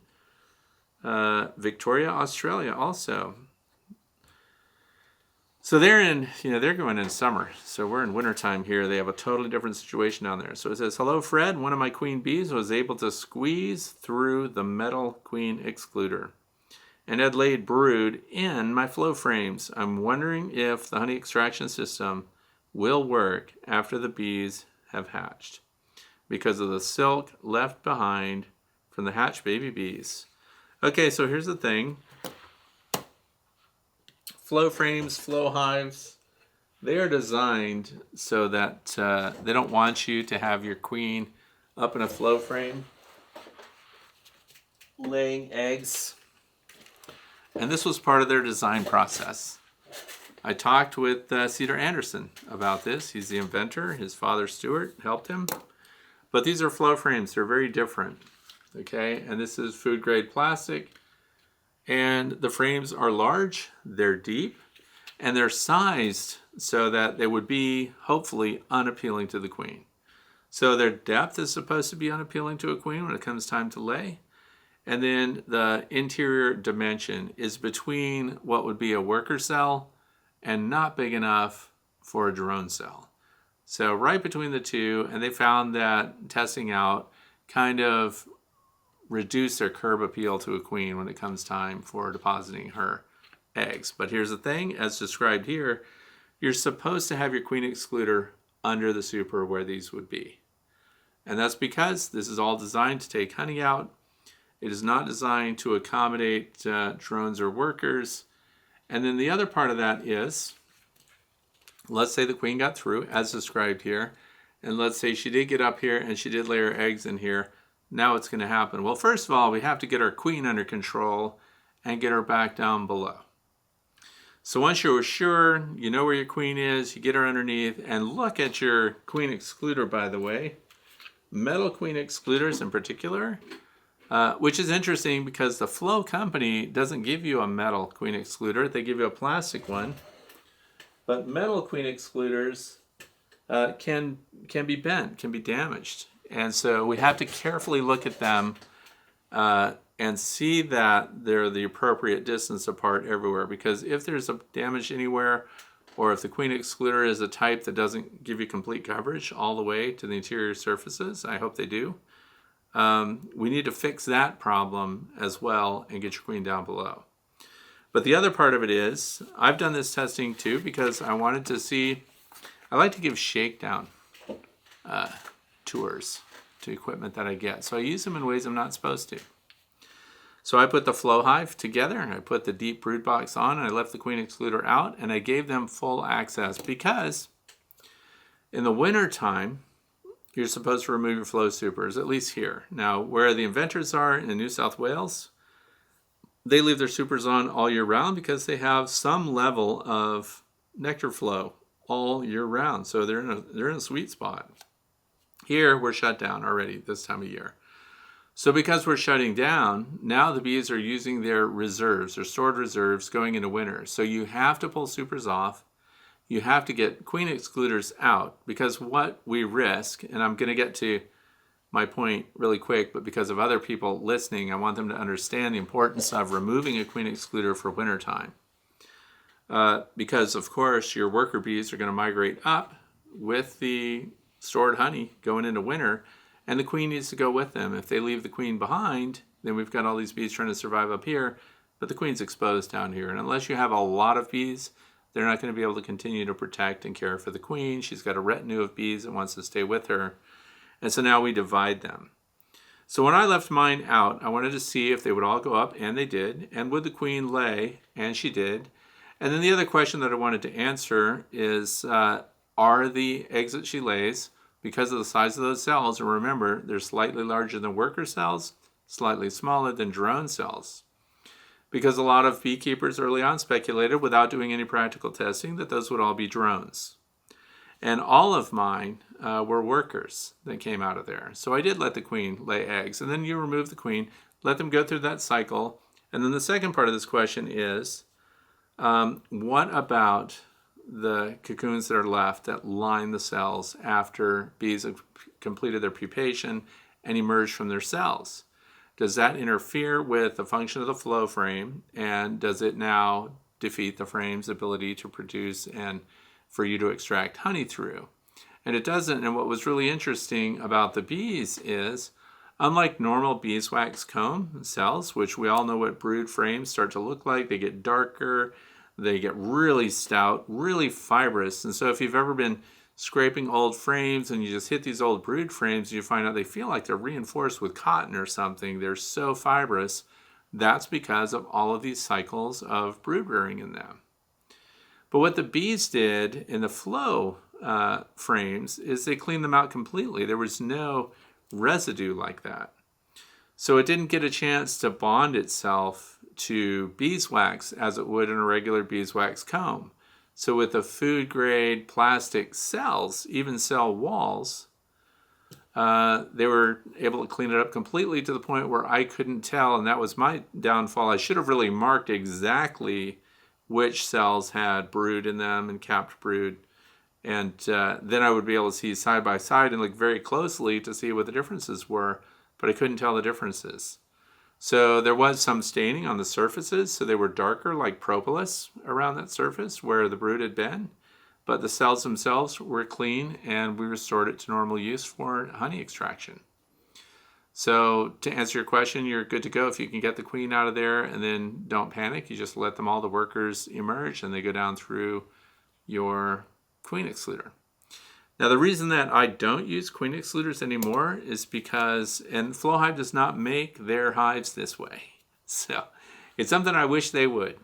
Victoria, Australia also. So they're going in summer. So we're in wintertime here. They have a totally different situation down there. So it says, hello, Fred. One of my queen bees was able to squeeze through the metal queen excluder and had laid brood in my flow frames. I'm wondering if the honey extraction system will work after the bees have hatched because of the silk left behind from the hatched baby bees. Okay, so here's the thing. Flow frames, flow hives, they are designed so that they don't want you to have your queen up in a flow frame laying eggs. And this was part of their design process. I talked with Cedar Anderson about this. He's the inventor. His father, Stuart, helped him. But these are flow frames. They're very different. Okay, and this is food grade plastic. And the frames are large, they're deep, and they're sized so that they would be, hopefully, unappealing to the queen. So their depth is supposed to be unappealing to a queen when it comes time to lay. And then the interior dimension is between what would be a worker cell and not big enough for a drone cell. So right between the two, and they found that testing out kind of reduce their curb appeal to a queen when it comes time for depositing her eggs. But here's the thing, as described here, you're supposed to have your queen excluder under the super where these would be. And that's because this is all designed to take honey out. It is not designed to accommodate drones or workers. And then the other part of that is, let's say the queen got through, as described here, and let's say she did get up here and she did lay her eggs in here. Now what's going to happen? Well, first of all, we have to get our queen under control and get her back down below. So once you're sure, you know where your queen is, you get her underneath, and look at your queen excluder, by the way. Metal queen excluders in particular, which is interesting because the Flow company doesn't give you a metal queen excluder. They give you a plastic one. But metal queen excluders can be bent, can be damaged. And so we have to carefully look at them and see that they're the appropriate distance apart everywhere. Because if there's a damage anywhere, or if the queen excluder is a type that doesn't give you complete coverage all the way to the interior surfaces, I hope they do, we need to fix that problem as well and get your queen down below. But the other part of it is, I've done this testing too because I wanted to see, I like to give shakedown tours to equipment that I get. So I use them in ways I'm not supposed to. So I put the flow hive together, and I put the deep brood box on, and I left the queen excluder out, and I gave them full access because in the winter time, you're supposed to remove your flow supers, at least here. Now, where the inventors are in New South Wales, they leave their supers on all year round because they have some level of nectar flow all year round. So they're in a sweet spot. Here, we're shut down already this time of year. So because we're shutting down, now the bees are using their reserves, their stored reserves going into winter. So you have to pull supers off. You have to get queen excluders out because what we risk, and I'm going to get to my point really quick, but because of other people listening, I want them to understand the importance of removing a queen excluder for wintertime. Because, of course, your worker bees are going to migrate up with the stored honey going into winter, and the queen needs to go with them. If they leave the queen behind, then we've got all these bees trying to survive up here, but the queen's exposed down here. And unless you have a lot of bees, they're not going to be able to continue to protect and care for the queen. She's got a retinue of bees that wants to stay with her. And so now we divide them. So when I left mine out, I wanted to see if they would all go up, and they did. And would the queen lay? And she did. And then the other question that I wanted to answer is, are the eggs that she lays, because of the size of those cells, and remember, they're slightly larger than worker cells, slightly smaller than drone cells. Because a lot of beekeepers early on speculated, without doing any practical testing, that those would all be drones. And all of mine were workers that came out of there. So I did let the queen lay eggs. And then you remove the queen, let them go through that cycle. And then the second part of this question is, what about the cocoons that are left that line the cells after bees have completed their pupation and emerged from their cells? Does that interfere with the function of the flow frame, and does it now defeat the frame's ability to produce and for you to extract honey through? And it doesn't. And what was really interesting about the bees is, unlike normal beeswax comb cells, which we all know what brood frames start to look like, they get darker, they get really stout, really fibrous. And so if you've ever been scraping old frames and you just hit these old brood frames, you find out they feel like they're reinforced with cotton or something. They're so fibrous. That's because of all of these cycles of brood rearing in them. But what the bees did in the flow frames is they cleaned them out completely. There was no residue like that. So it didn't get a chance to bond itself to beeswax as it would in a regular beeswax comb. So with the food grade plastic cells, even cell walls, they were able to clean it up completely to the point where I couldn't tell, and that was my downfall. I should have really marked exactly which cells had brood in them and capped brood, and then I would be able to see side by side and look very closely to see what the differences were, but I couldn't tell the differences. So there was some staining on the surfaces, so they were darker like propolis around that surface where the brood had been, but the cells themselves were clean, and we restored it to normal use for honey extraction. So to answer your question, you're good to go if you can get the queen out of there, and then don't panic. You just let all the workers emerge, and they go down through your queen excluder. Now, the reason that I don't use queen excluders anymore is because, and FlowHive does not make their hives this way. So it's something I wish they would.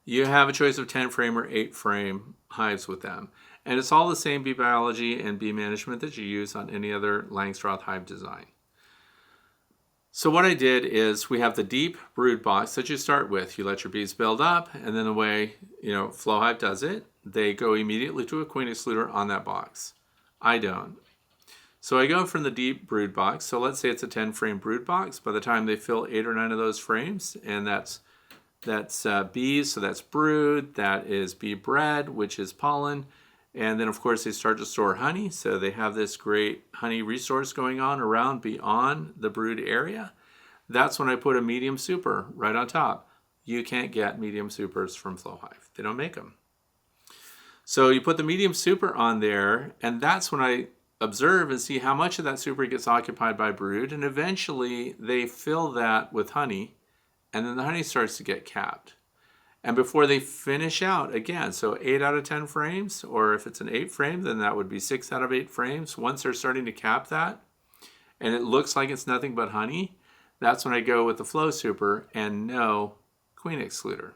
You have a choice of 10 frame or 8 frame hives with them. And it's all the same bee biology and bee management that you use on any other Langstroth hive design. So what I did is, we have the deep brood box that you start with. You let your bees build up, and then the way FlowHive does it, they go immediately to a queen excluder on that box. I don't. So I go from the deep brood box. So let's say it's a 10 frame brood box. By the time they fill 8 or 9 of those frames, and that's bees, so that's brood, that is bee bread, which is pollen, and then of course they start to store honey. So they have this great honey resource going on around beyond the brood area. That's when I put a medium super right on top. You can't get medium supers from FlowHive. They don't make them. So you put the medium super on there, and that's when I observe and see how much of that super gets occupied by brood, and eventually they fill that with honey, and then the honey starts to get capped. And before they finish out again, so 8 out of 10 frames, or if it's an 8 frame, then that would be 6 out of 8 frames. Once they're starting to cap that, and it looks like it's nothing but honey, that's when I go with the Flow Super and no queen excluder.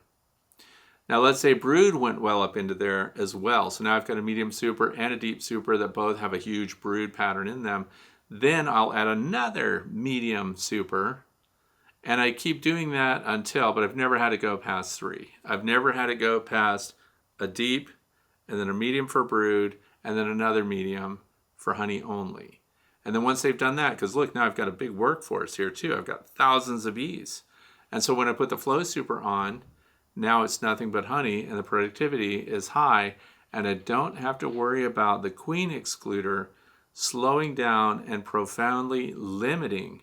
Now let's say brood went well up into there as well. So now I've got a medium super and a deep super that both have a huge brood pattern in them. Then I'll add another medium super, and I keep doing that until, but I've never had to go past 3. I've never had to go past a deep, and then a medium for brood, and then another medium for honey only. And then once they've done that, because look, now I've got a big workforce here too. I've got thousands of bees. And so when I put the Flow Super on, now it's nothing but honey, and the productivity is high, and I don't have to worry about the queen excluder slowing down and profoundly limiting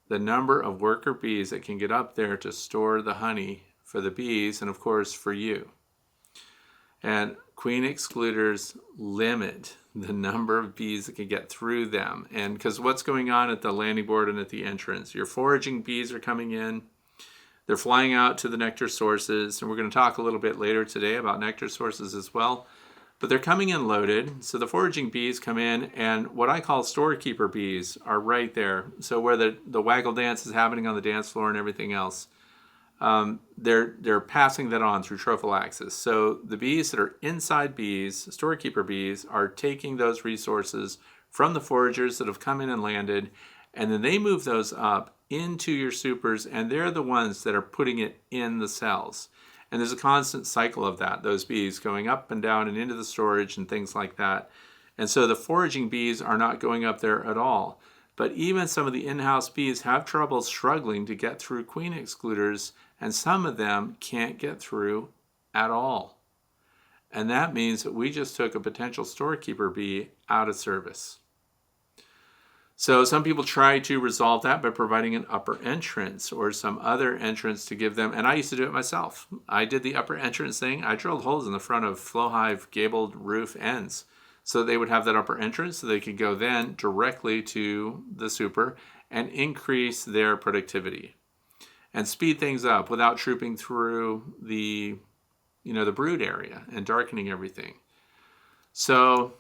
the number of worker bees that can get up there to store the honey for the bees and of course for you. And queen excluders limit the number of bees that can get through them. And because what's going on at the landing board and at the entrance, your foraging bees are coming in, they're flying out to the nectar sources, and we're going to talk a little bit later today about nectar sources as well. But they're coming in loaded, so the foraging bees come in, and what I call storekeeper bees are right there. So where the waggle dance is happening on the dance floor and everything else, they're passing that on through trophallaxis. So the bees that are inside bees, storekeeper bees, are taking those resources from the foragers that have come in and landed, and then they move those up into your supers, and they're the ones that are putting it in the cells. And there's a constant cycle of that, those bees going up and down and into the storage and things like that. And so the foraging bees are not going up there at all. But even some of the in-house bees have trouble struggling to get through queen excluders, and some of them can't get through at all. And that means that we just took a potential storekeeper bee out of service. So some people try to resolve that by providing an upper entrance or some other entrance to give them, and I used to do it myself. I did the upper entrance thing. I drilled holes in the front of flow hive gabled roof ends so they would have that upper entrance so they could go then directly to the super and increase their productivity and speed things up without trooping through the brood area and darkening everything. So,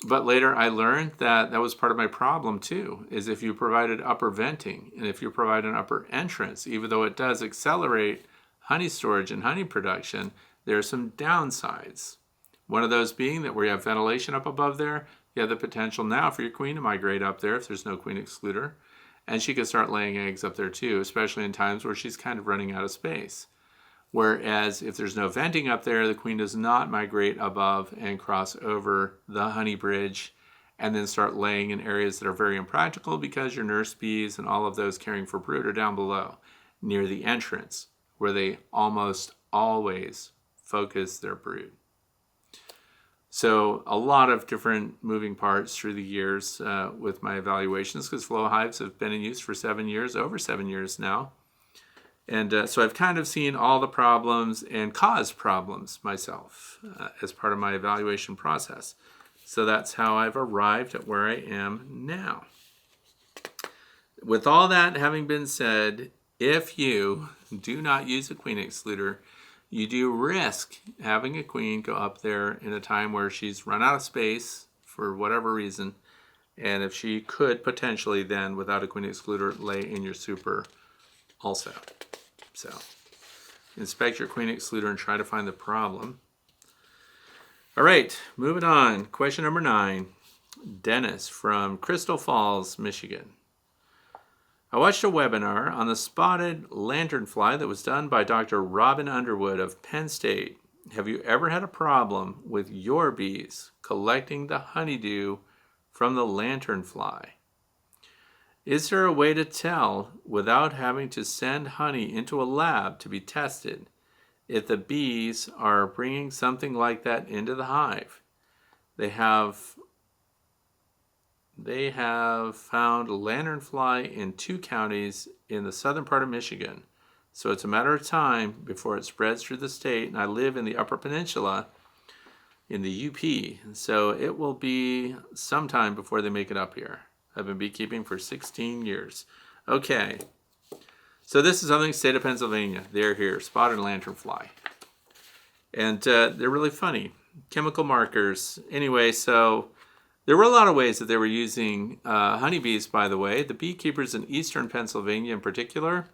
but later I learned that was part of my problem too, is if you provided upper venting and if you provide an upper entrance, even though it does accelerate honey storage and honey production, there are some downsides. One of those being that where you have ventilation up above there, you have the potential now for your queen to migrate up there if there's no queen excluder, and she can start laying eggs up there too, especially in times where she's kind of running out of space. Whereas if there's no venting up there, the queen does not migrate above and cross over the honey bridge and then start laying in areas that are very impractical because your nurse bees and all of those caring for brood are down below near the entrance where they almost always focus their brood. So a lot of different moving parts through the years with my evaluations, because flow hives have been in use for 7 years, over 7 years now. And so I've kind of seen all the problems and caused problems myself as part of my evaluation process. So that's how I've arrived at where I am now. With all that having been said, if you do not use a queen excluder, you do risk having a queen go up there in a time where she's run out of space for whatever reason. And if she could potentially then, without a queen excluder, lay in your super also. So inspect your queen excluder and try to find the problem. All right, moving on. Question number 9. Dennis from Crystal Falls, Michigan. I watched a webinar on the spotted lanternfly that was done by Dr. Robin Underwood of Penn State. Have you ever had a problem with your bees collecting the honeydew from the lanternfly? Is there a way to tell without having to send honey into a lab to be tested if the bees are bringing something like that into the hive? They have found lanternfly in 2 counties in the southern part of Michigan. So it's a matter of time before it spreads through the state. And I live in the Upper Peninsula in the UP. So it will be some time before they make it up here. I've been beekeeping for 16 years. Okay. So this is something, state of Pennsylvania. They're here, spotted lanternfly. And they're really funny. Chemical markers. Anyway, so there were a lot of ways that they were using honeybees, by the way. The beekeepers in eastern Pennsylvania in particular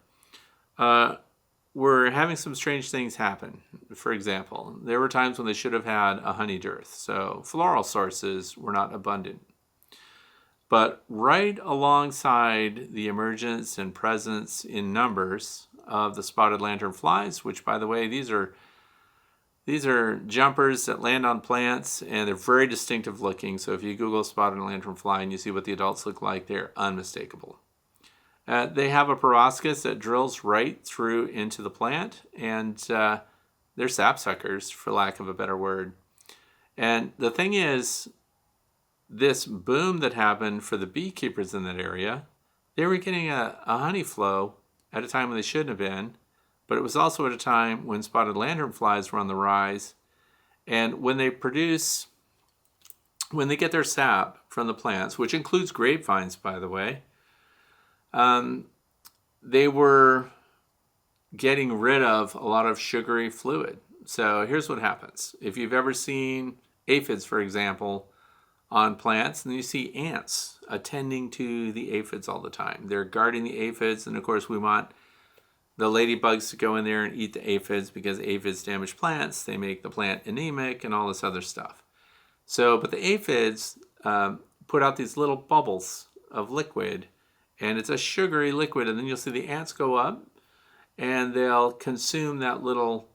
were having some strange things happen. For example, there were times when they should have had a honey dearth. So floral sources were not abundant. But right alongside the emergence and presence in numbers of the spotted lanternflies, which, by the way, these are jumpers that land on plants, and they're very distinctive looking. So if you Google spotted lanternfly and you see what the adults look like, they're unmistakable. They have a proboscis that drills right through into the plant, and they're sapsuckers, for lack of a better word. And the thing is, this boom that happened for the beekeepers in that area, they were getting a honey flow at a time when they shouldn't have been, but it was also at a time when spotted lanternflies were on the rise. And when they get their sap from the plants, which includes grapevines, by the way, they were getting rid of a lot of sugary fluid. So here's what happens. If you've ever seen aphids, for example, on plants, and you see ants attending to the aphids all the time. They're guarding the aphids, and of course we want the ladybugs to go in there and eat the aphids because aphids damage plants. They make the plant anemic and all this other stuff. So, but the aphids put out these little bubbles of liquid, and it's a sugary liquid, and then you'll see the ants go up and they'll consume that little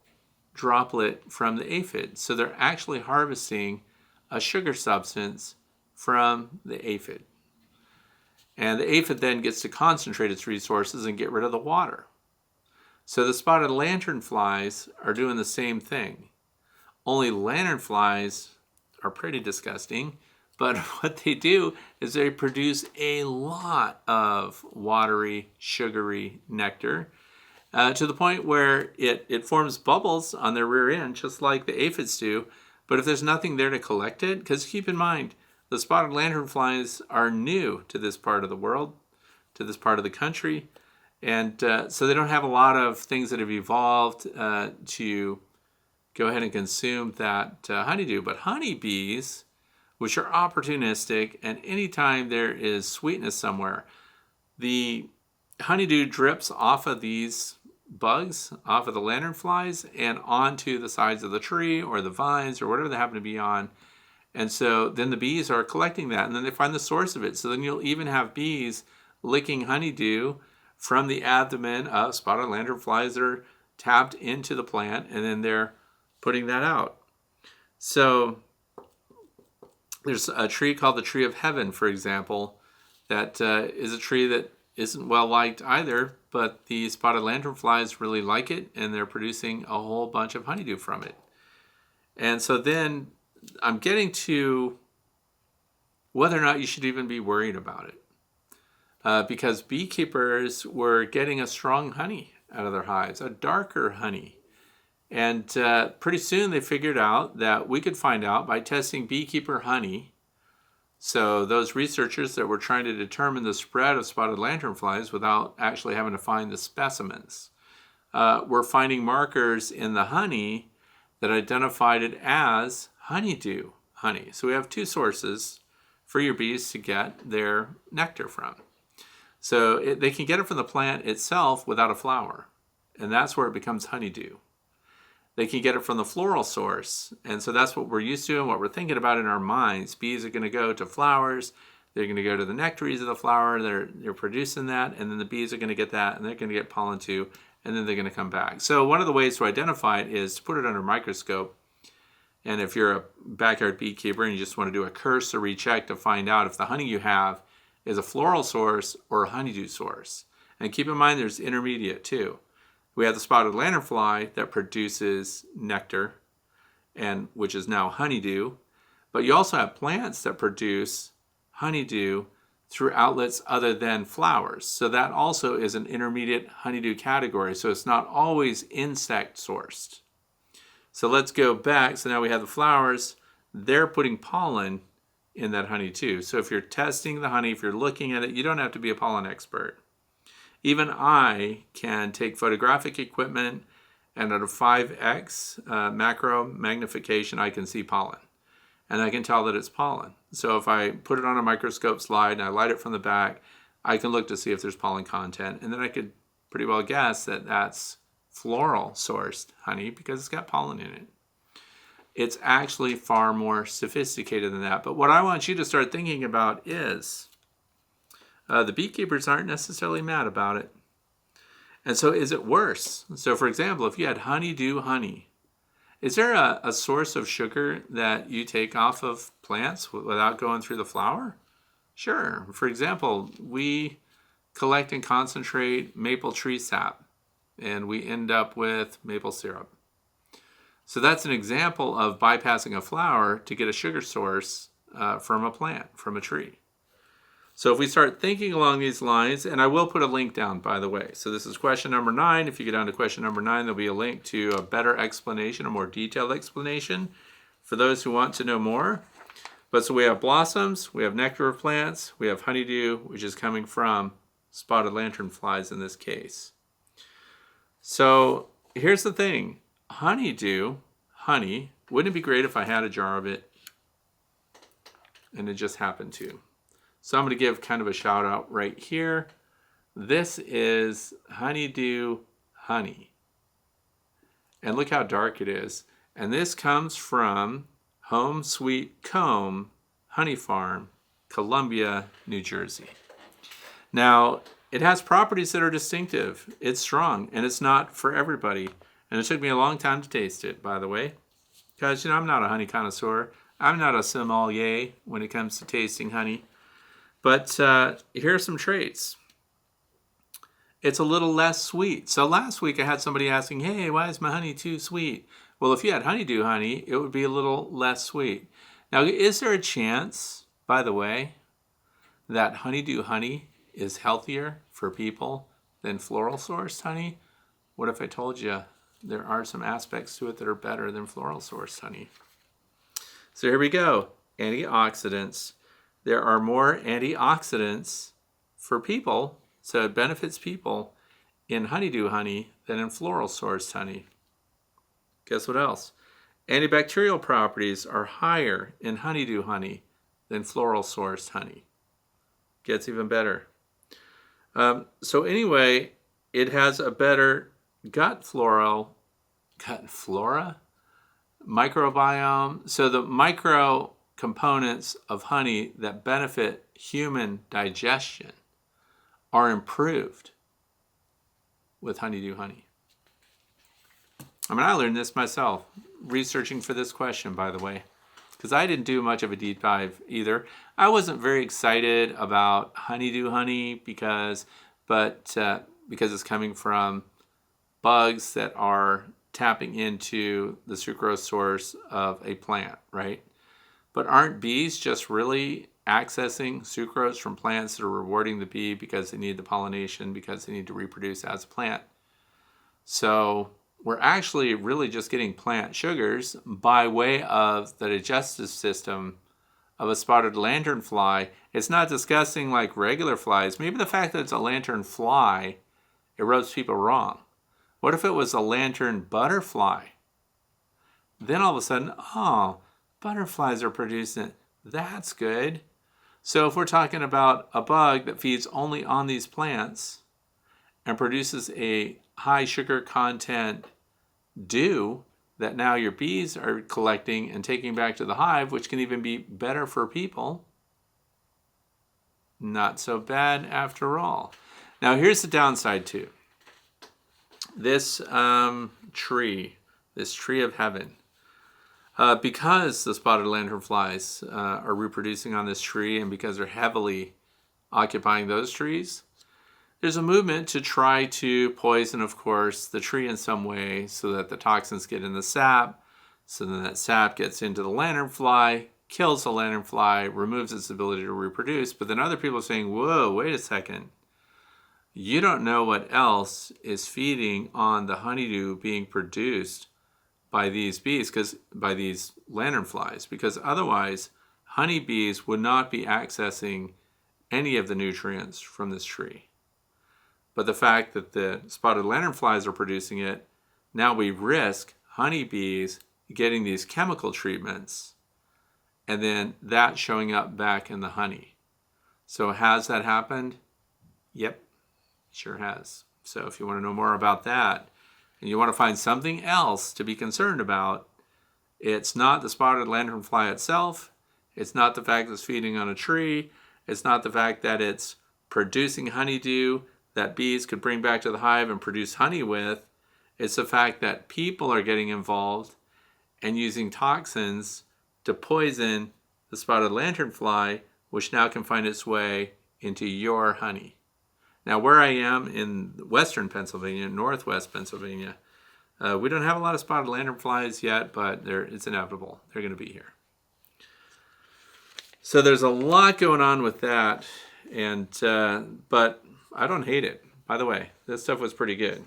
droplet from the aphid. So they're actually harvesting a sugar substance from the aphid. And the aphid then gets to concentrate its resources and get rid of the water. So the spotted lanternflies are doing the same thing. Only lanternflies are pretty disgusting, but what they do is they produce a lot of watery, sugary nectar to the point where it forms bubbles on their rear end, just like the aphids do. But if there's nothing there to collect it, because keep in mind, the spotted lanternflies are new to this part of the world, to this part of the country, and so they don't have a lot of things that have evolved to go ahead and consume that honeydew. But honeybees, which are opportunistic, and anytime there is sweetness somewhere, the honeydew drips off of these bugs, off of the lanternflies, and onto the sides of the tree or the vines or whatever they happen to be on. And so then the bees are collecting that, and then they find the source of it. So then you'll even have bees licking honeydew from the abdomen of spotted lanternflies that are tapped into the plant, and then they're putting that out. So there's a tree called the tree of heaven, for example, that is a tree that isn't well liked either, but the spotted lanternflies really like it, and they're producing a whole bunch of honeydew from it. And so then I'm getting to whether or not you should even be worried about it. Because beekeepers were getting a strong honey out of their hives, a darker honey. And pretty soon they figured out that we could find out by testing beekeeper honey. So those researchers that were trying to determine the spread of spotted lanternflies without actually having to find the specimens were finding markers in the honey that identified it as honeydew honey. So we have two sources for your bees to get their nectar from. So they can get it from the plant itself without a flower, and that's where it becomes honeydew. They can get it from the floral source, and so that's what we're used to and what we're thinking about in our minds. Bees are going to go to flowers, they're going to go to the nectaries of the flower, they're producing that, and then the bees are going to get that, and they're going to get pollen too, and then they're going to come back. So one of the ways to identify it is to put it under a microscope. And if you're a backyard beekeeper and you just want to do a cursory check to find out if the honey you have is a floral source or a honeydew source. And keep in mind there's intermediate too. We have the spotted lanternfly that produces nectar, and which is now honeydew. But you also have plants that produce honeydew through outlets other than flowers. So that also is an intermediate honeydew category. So it's not always insect sourced. So let's go back. So now we have the flowers. They're putting pollen in that honey too. So if you're testing the honey, if you're looking at it, you don't have to be a pollen expert. Even I can take photographic equipment, and at a 5x macro magnification, I can see pollen. And I can tell that it's pollen. So if I put it on a microscope slide and I light it from the back, I can look to see if there's pollen content. And then I could pretty well guess that that's floral sourced honey because it's got pollen in it. It's actually far more sophisticated than that. But what I want you to start thinking about is the beekeepers aren't necessarily mad about it. And so is it worse? So for example, if you had honeydew honey, is there a source of sugar that you take off of plants without going through the flower? Sure. For example, we collect and concentrate maple tree sap, and we end up with maple syrup. So that's an example of bypassing a flower to get a sugar source from a plant, from a tree. So if we start thinking along these lines, and I will put a link down, by the way. So this is question number 9. If you get down to question number 9, there'll be a link to a better explanation, a more detailed explanation for those who want to know more. But so we have blossoms, we have nectar of plants, we have honeydew, which is coming from spotted lanternflies in this case. So here's the thing. Honeydew, honey, wouldn't it be great if I had a jar of it? And it just happened to. So I'm going to give kind of a shout out right here. This is honeydew honey. And look how dark it is. And this comes from Home Sweet Comb Honey Farm, Columbia, New Jersey. Now, it has properties that are distinctive. It's strong, and it's not for everybody. And it took me a long time to taste it, by the way. Because, I'm not a honey connoisseur. I'm not a sommelier when it comes to tasting honey. But here are some traits. It's a little less sweet. So last week I had somebody asking, hey, why is my honey too sweet? Well, if you had honeydew honey, it would be a little less sweet. Now, is there a chance, by the way, that honeydew honey is healthier for people than floral sourced honey? What if I told you there are some aspects to it that are better than floral sourced honey? So here we go. Antioxidants. There are more antioxidants for people, so it benefits people in honeydew honey than in floral sourced honey. Guess what else? Antibacterial properties are higher in honeydew honey than floral sourced honey. Gets even better. So anyway, it has a better gut flora microbiome. So the micro components of honey that benefit human digestion are improved with honeydew honey. I mean, I learned this myself, researching for this question, by the way, because I didn't do much of a deep dive either. I wasn't very excited about honeydew honey because it's coming from bugs that are tapping into the sucrose source of a plant, right? But aren't bees just really accessing sucrose from plants that are rewarding the bee because they need the pollination, because they need to reproduce as a plant? So we're actually really just getting plant sugars by way of the digestive system of a spotted lanternfly. It's not disgusting like regular flies. Maybe the fact that it's a lanternfly, it rubs people wrong. What if it was a lantern butterfly? Then all of a sudden, butterflies are producing it. That's good. So if we're talking about a bug that feeds only on these plants and produces a high sugar content dew that now your bees are collecting and taking back to the hive, which can even be better for people, not so bad after all. Now here's the downside too. This tree of heaven, because the spotted lanternflies are reproducing on this tree, and because they're heavily occupying those trees, there's a movement to try to poison, of course, the tree in some way so that the toxins get in the sap, so then that sap gets into the lanternfly, kills the lanternfly, removes its ability to reproduce. But then other people are saying, whoa, wait a second. You don't know what else is feeding on the honeydew being produced by these bees, by these lanternflies, because otherwise honeybees would not be accessing any of the nutrients from this tree. But the fact that the spotted lanternflies are producing it, now we risk honeybees getting these chemical treatments and then that showing up back in the honey. So has that happened? Yep, sure has. So if you want to know more about that and you want to find something else to be concerned about, it's not the spotted lanternfly itself. It's not the fact that it's feeding on a tree. It's not the fact that it's producing honeydew that bees could bring back to the hive and produce honey with. It's the fact that people are getting involved and using toxins to poison the spotted lanternfly, which now can find its way into your honey. Now, where I am in western Pennsylvania, northwest Pennsylvania, we don't have a lot of spotted lanternflies yet, but it's inevitable. They're going to be here. So there's a lot going on with that, and but I don't hate it. By the way, this stuff was pretty good.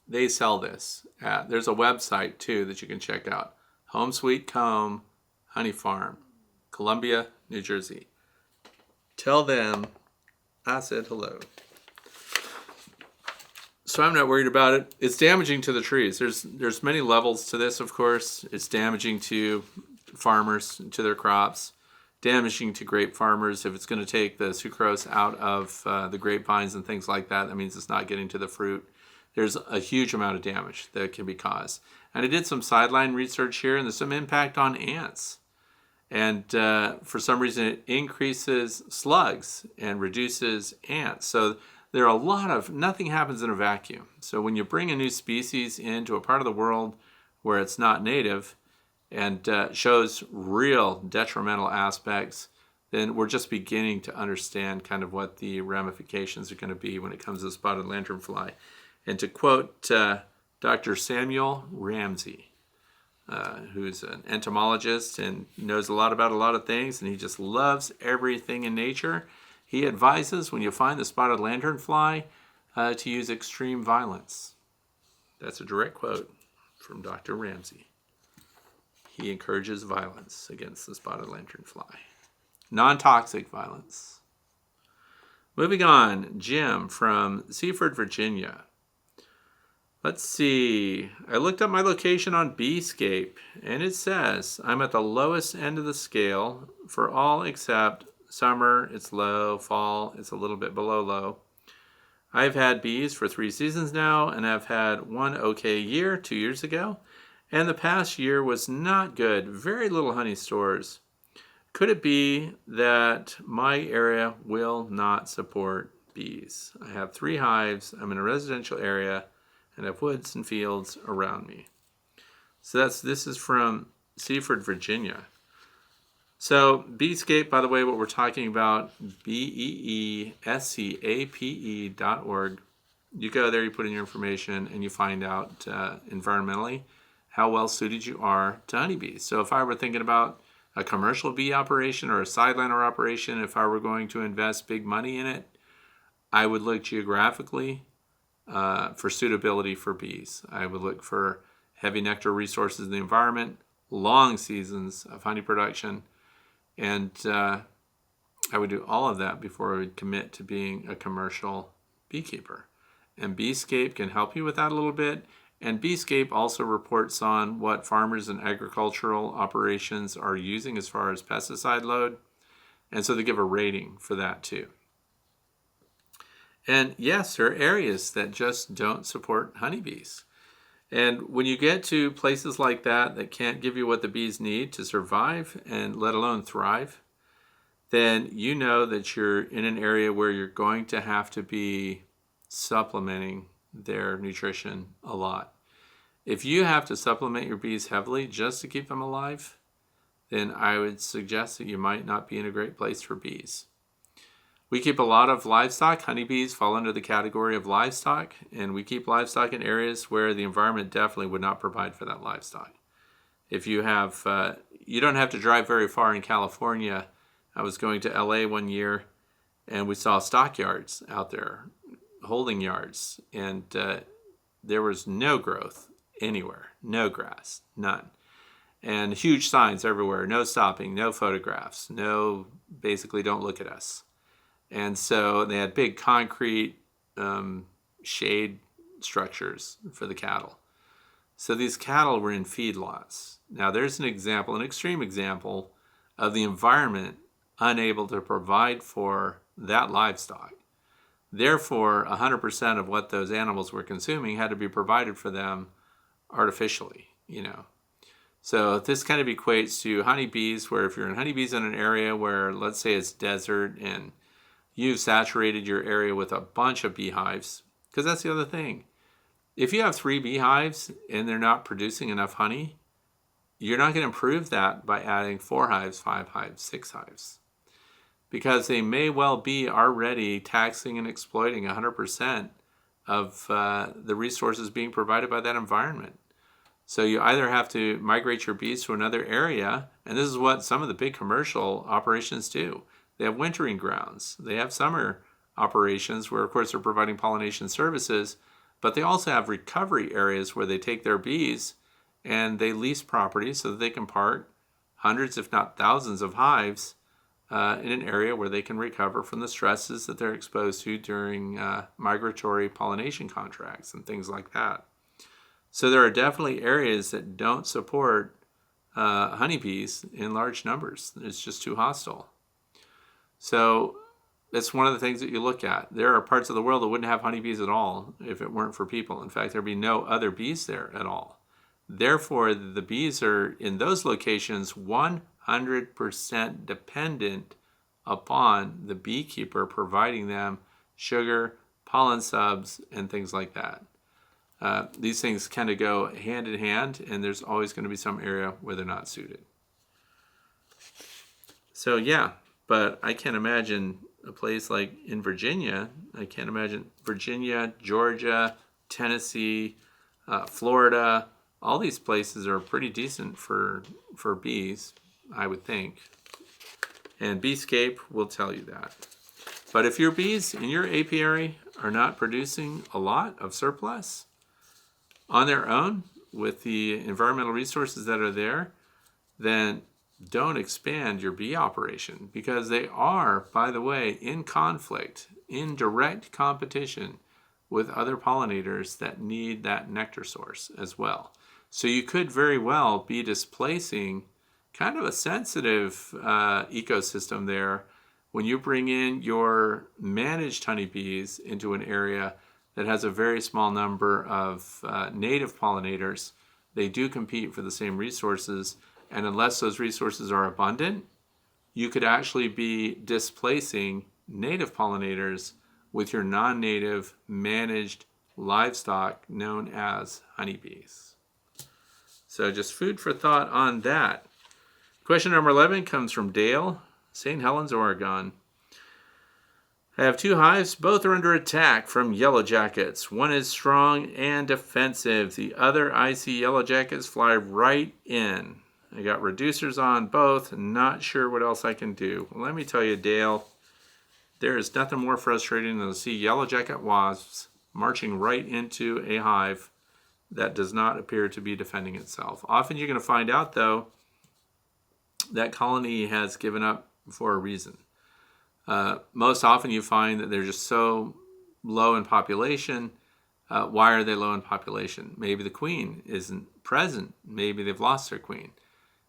They sell this. There's a website, too, that you can check out. Home Sweet Comb Honey Farm, Columbia, New Jersey. Tell them I said hello. So I'm not worried about it. It's damaging to the trees. There's many levels to this, of course. It's damaging to farmers, to their crops. Damaging to grape farmers. If it's going to take the sucrose out of the grapevines and things like that, that means it's not getting to the fruit. There's a huge amount of damage that can be caused. And I did some sideline research here, and there's some impact on ants. And for some reason, it increases slugs and reduces ants. So there are a lot of, nothing happens in a vacuum. So when you bring a new species into a part of the world where it's not native and shows real detrimental aspects, then we're just beginning to understand kind of what the ramifications are going to be when it comes to the spotted lanternfly. And to quote Dr. Samuel Ramsey, who's an entomologist and knows a lot about a lot of things, and he just loves everything in nature, he advises when you find the spotted lanternfly to use extreme violence. That's a direct quote from Dr. Ramsey. He encourages violence against the spotted lanternfly. Non-toxic violence. Moving on, Jim from Seaford, Virginia. Let's see. I looked up my location on Beescape, and it says I'm at the lowest end of the scale for all except summer, it's low, fall, it's a little bit below low. I've had bees for 3 seasons now, and I've had one okay year 2 years ago, and the past year was not good. Very little honey stores. Could it be that my area will not support bees? I have 3 hives. I'm in a residential area and have woods and fields around me. So this is from Seaford, Virginia. So Beescape, by the way, what we're talking about, BEESCAPE.org. You go there, you put in your information, and you find out environmentally how well suited you are to honeybees. So if I were thinking about a commercial bee operation or a sideliner operation, if I were going to invest big money in it, I would look geographically for suitability for bees. I would look for heavy nectar resources in the environment, long seasons of honey production, and I would do all of that before I would commit to being a commercial beekeeper. And Beescape can help you with that a little bit. And Beescape also reports on what farmers and agricultural operations are using as far as pesticide load. And so they give a rating for that too. And yes, there are areas that just don't support honeybees. And when you get to places like that that can't give you what the bees need to survive and let alone thrive, then you know that you're in an area where you're going to have to be supplementing their nutrition a lot. If you have to supplement your bees heavily just to keep them alive, then I would suggest that you might not be in a great place for bees. We keep a lot of livestock. Honeybees fall under the category of livestock, and we keep livestock in areas where the environment definitely would not provide for that livestock. If you have, you don't have to drive very far in California. I was going to LA one year, and we saw stockyards out there, holding yards, and there was no growth anywhere, no grass, none. And huge signs everywhere, no stopping, no photographs, no, basically don't look at us. And so they had big concrete shade structures for the cattle. So these cattle were in feedlots. Now there's an example, an extreme example of the environment unable to provide for that livestock. Therefore, 100% of what those animals were consuming had to be provided for them artificially, So this kind of equates to honeybees, where if you're in honeybees in an area where, let's say it's desert and you've saturated your area with a bunch of beehives, because that's the other thing. If you have 3 beehives and they're not producing enough honey, you're not going to improve that by adding 4 hives, 5 hives, 6 hives. Because they may well be already taxing and exploiting 100% of the resources being provided by that environment. So you either have to migrate your bees to another area, and this is what some of the big commercial operations do. They have wintering grounds. They have summer operations where, of course, they're providing pollination services, but they also have recovery areas where they take their bees and they lease property so that they can park hundreds, if not thousands, of hives in an area where they can recover from the stresses that they're exposed to during migratory pollination contracts and things like that. So there are definitely areas that don't support honeybees in large numbers. It's just too hostile. So it's one of the things that you look at. There are parts of the world that wouldn't have honeybees at all if it weren't for people. In fact, there'd be no other bees there at all. Therefore, the bees are in those locations 100% dependent upon the beekeeper providing them sugar, pollen subs, and things like that. These things kind of go hand in hand, and there's always going to be some area where they're not suited. So yeah, but I can't imagine a place like in Virginia. I can't imagine Virginia, Georgia, Tennessee, Florida. All these places are pretty decent for bees, I would think. And Beescape will tell you that. But if your bees in your apiary are not producing a lot of surplus on their own with the environmental resources that are there, then don't expand your bee operation, because they are, by the way, in conflict, in direct competition with other pollinators that need that nectar source as well. So you could very well be displacing kind of a sensitive ecosystem there when you bring in your managed honeybees into an area that has a very small number of native pollinators. They do compete for the same resources, and unless those resources are abundant, you could actually be displacing native pollinators with your non-native managed livestock known as honeybees. So just food for thought on that. Question number 11 comes from Dale, St. Helens, Oregon. I have 2 hives. Both are under attack from yellow jackets. One is strong and defensive. The other, I see yellow jackets fly right in. I got reducers on both. Not sure what else I can do. Well, let me tell you, Dale, there is nothing more frustrating than to see yellow jacket wasps marching right into a hive that does not appear to be defending itself. Often you're going to find out, though, that colony has given up for a reason. Most often you find that they're just so low in population. Why are they low in population? Maybe the queen isn't present. Maybe they've lost their queen.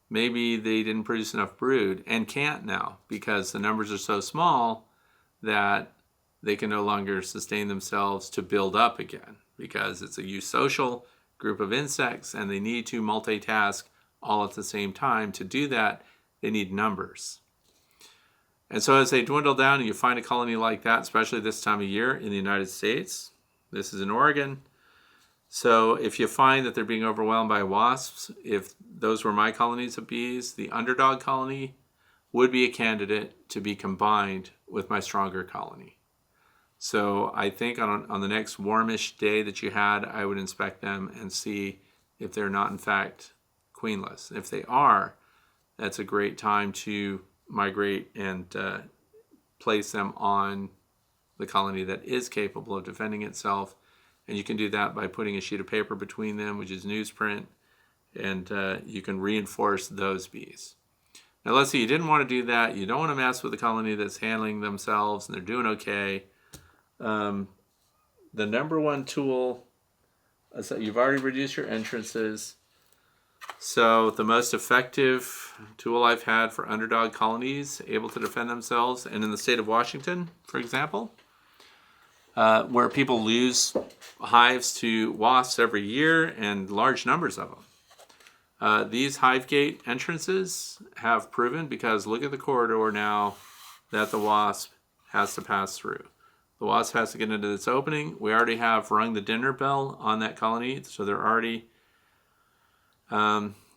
Maybe they didn't produce enough brood and can't now because the numbers are so small that they can no longer sustain themselves to build up again, because it's a eusocial group of insects and they need to multitask all at the same time. To do that, they need numbers. And so as they dwindle down and you find a colony like that, especially this time of year in the United States, this is in Oregon. So if you find that they're being overwhelmed by wasps, if those were my colonies of bees, the underdog colony would be a candidate to be combined with my stronger colony. So I think on the next warmish day that you had, I would inspect them and see if they're not in fact queenless. If they are, that's a great time to migrate and place them on the colony that is capable of defending itself. And you can do that by putting a sheet of paper between them, which is newsprint, and you can reinforce those bees. Now, let's say you didn't want to do that. You don't want to mess with the colony that's handling themselves and they're doing okay. The number one tool, so you've already reduced your entrances. So the most effective tool I've had for underdog colonies able to defend themselves, and in the state of Washington, for example, where people lose hives to wasps every year and large numbers of them. These hive gate entrances have proven, because look at the corridor now that the wasp has to pass through. The wasp has to get into this opening. We already have rung the dinner bell on that colony, so they're already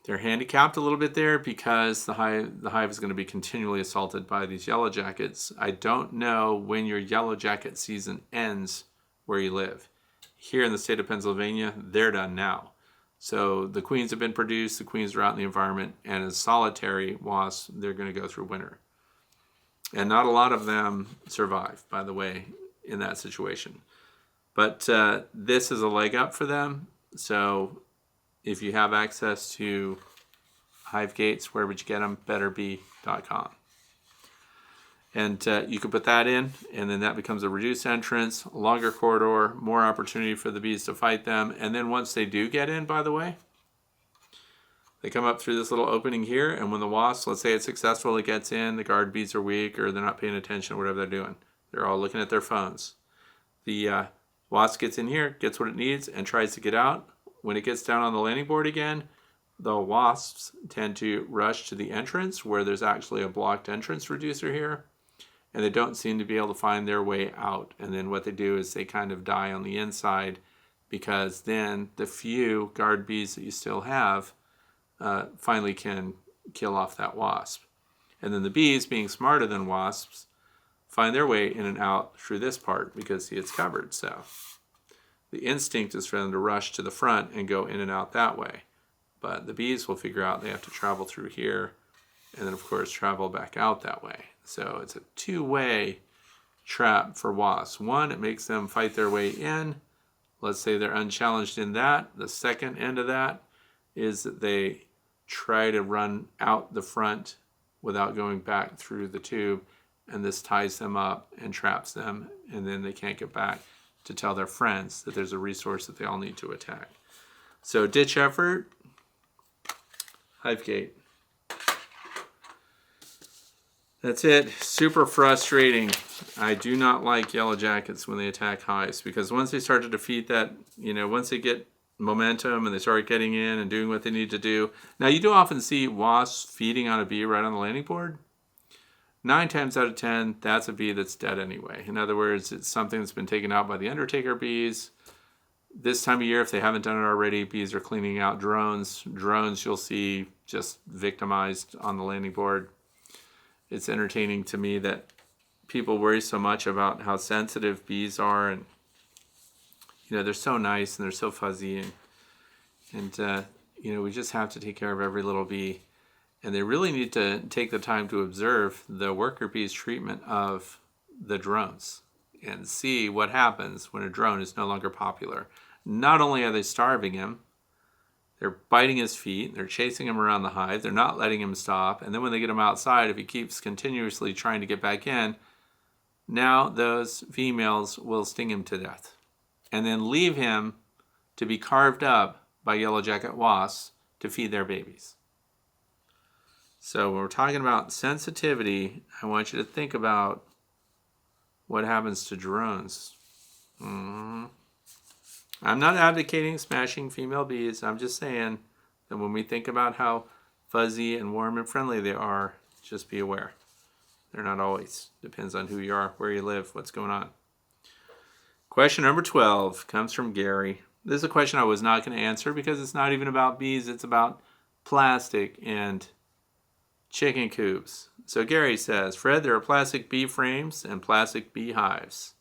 they're handicapped a little bit there, because the hive is going to be continually assaulted by these yellow jackets. I don't know when your yellow jacket season ends where you live. Here in the state of Pennsylvania, they're done now. So the queens have been produced, the queens are out in the environment, and as solitary wasps, they're going to go through winter. And not a lot of them survive, by the way, in that situation. But this is a leg up for them. So if you have access to hive gates, where would you get them? betterbee.com. And you can put that in, and then that becomes a reduced entrance, a longer corridor, more opportunity for the bees to fight them. And then once they do get in, by the way, they come up through this little opening here, and when the wasp, let's say it's successful, it gets in, the guard bees are weak, or they're not paying attention, or whatever they're doing. They're all looking at their phones. The wasp gets in here, gets what it needs, and tries to get out. When it gets down on the landing board again, the wasps tend to rush to the entrance, where there's actually a blocked entrance reducer here, and they don't seem to be able to find their way out. And then what they do is they kind of die on the inside, because then the few guard bees that you still have finally can kill off that wasp. And then the bees, being smarter than wasps, find their way in and out through this part, because see, it's covered. So the instinct is for them to rush to the front and go in and out that way. But the bees will figure out they have to travel through here, and then of course travel back out that way. So it's a two-way trap for wasps. One, it makes them fight their way in. Let's say they're unchallenged in that. The second end of that is that they try to run out the front without going back through the tube, and this ties them up and traps them, and then they can't get back to tell their friends that there's a resource that they all need to attack. So ditch effort, hive gate. That's it. Super frustrating. I do not like yellow jackets when they attack hives, because once they start to defeat that, once they get momentum and they start getting in and doing what they need to do. Now, you do often see wasps feeding on a bee right on the landing board. 9 times out of 10, that's a bee that's dead anyway. In other words, it's something that's been taken out by the undertaker bees. This time of year, if they haven't done it already, bees are cleaning out drones. Drones you'll see just victimized on the landing board. It's entertaining to me that people worry so much about how sensitive bees are, and they're so nice and they're so fuzzy, and we just have to take care of every little bee. And they really need to take the time to observe the worker bee's treatment of the drones and see what happens when a drone is no longer popular. Not only are they starving him, they're biting his feet, they're chasing him around the hive, they're not letting him stop, and then when they get him outside, if he keeps continuously trying to get back in, now those females will sting him to death and then leave him to be carved up by yellow jacket wasps to feed their babies. So when we're talking about sensitivity, I want you to think about what happens to drones. I'm not advocating smashing female bees. I'm just saying that when we think about how fuzzy and warm and friendly they are, just be aware. They're not always. Depends on who you are, where you live, what's going on. Question number 12 comes from Gary. This is a question I was not going to answer because it's not even about bees. It's about plastic and chicken coops. So Gary says, Fred, there are plastic bee frames and plastic bee hives.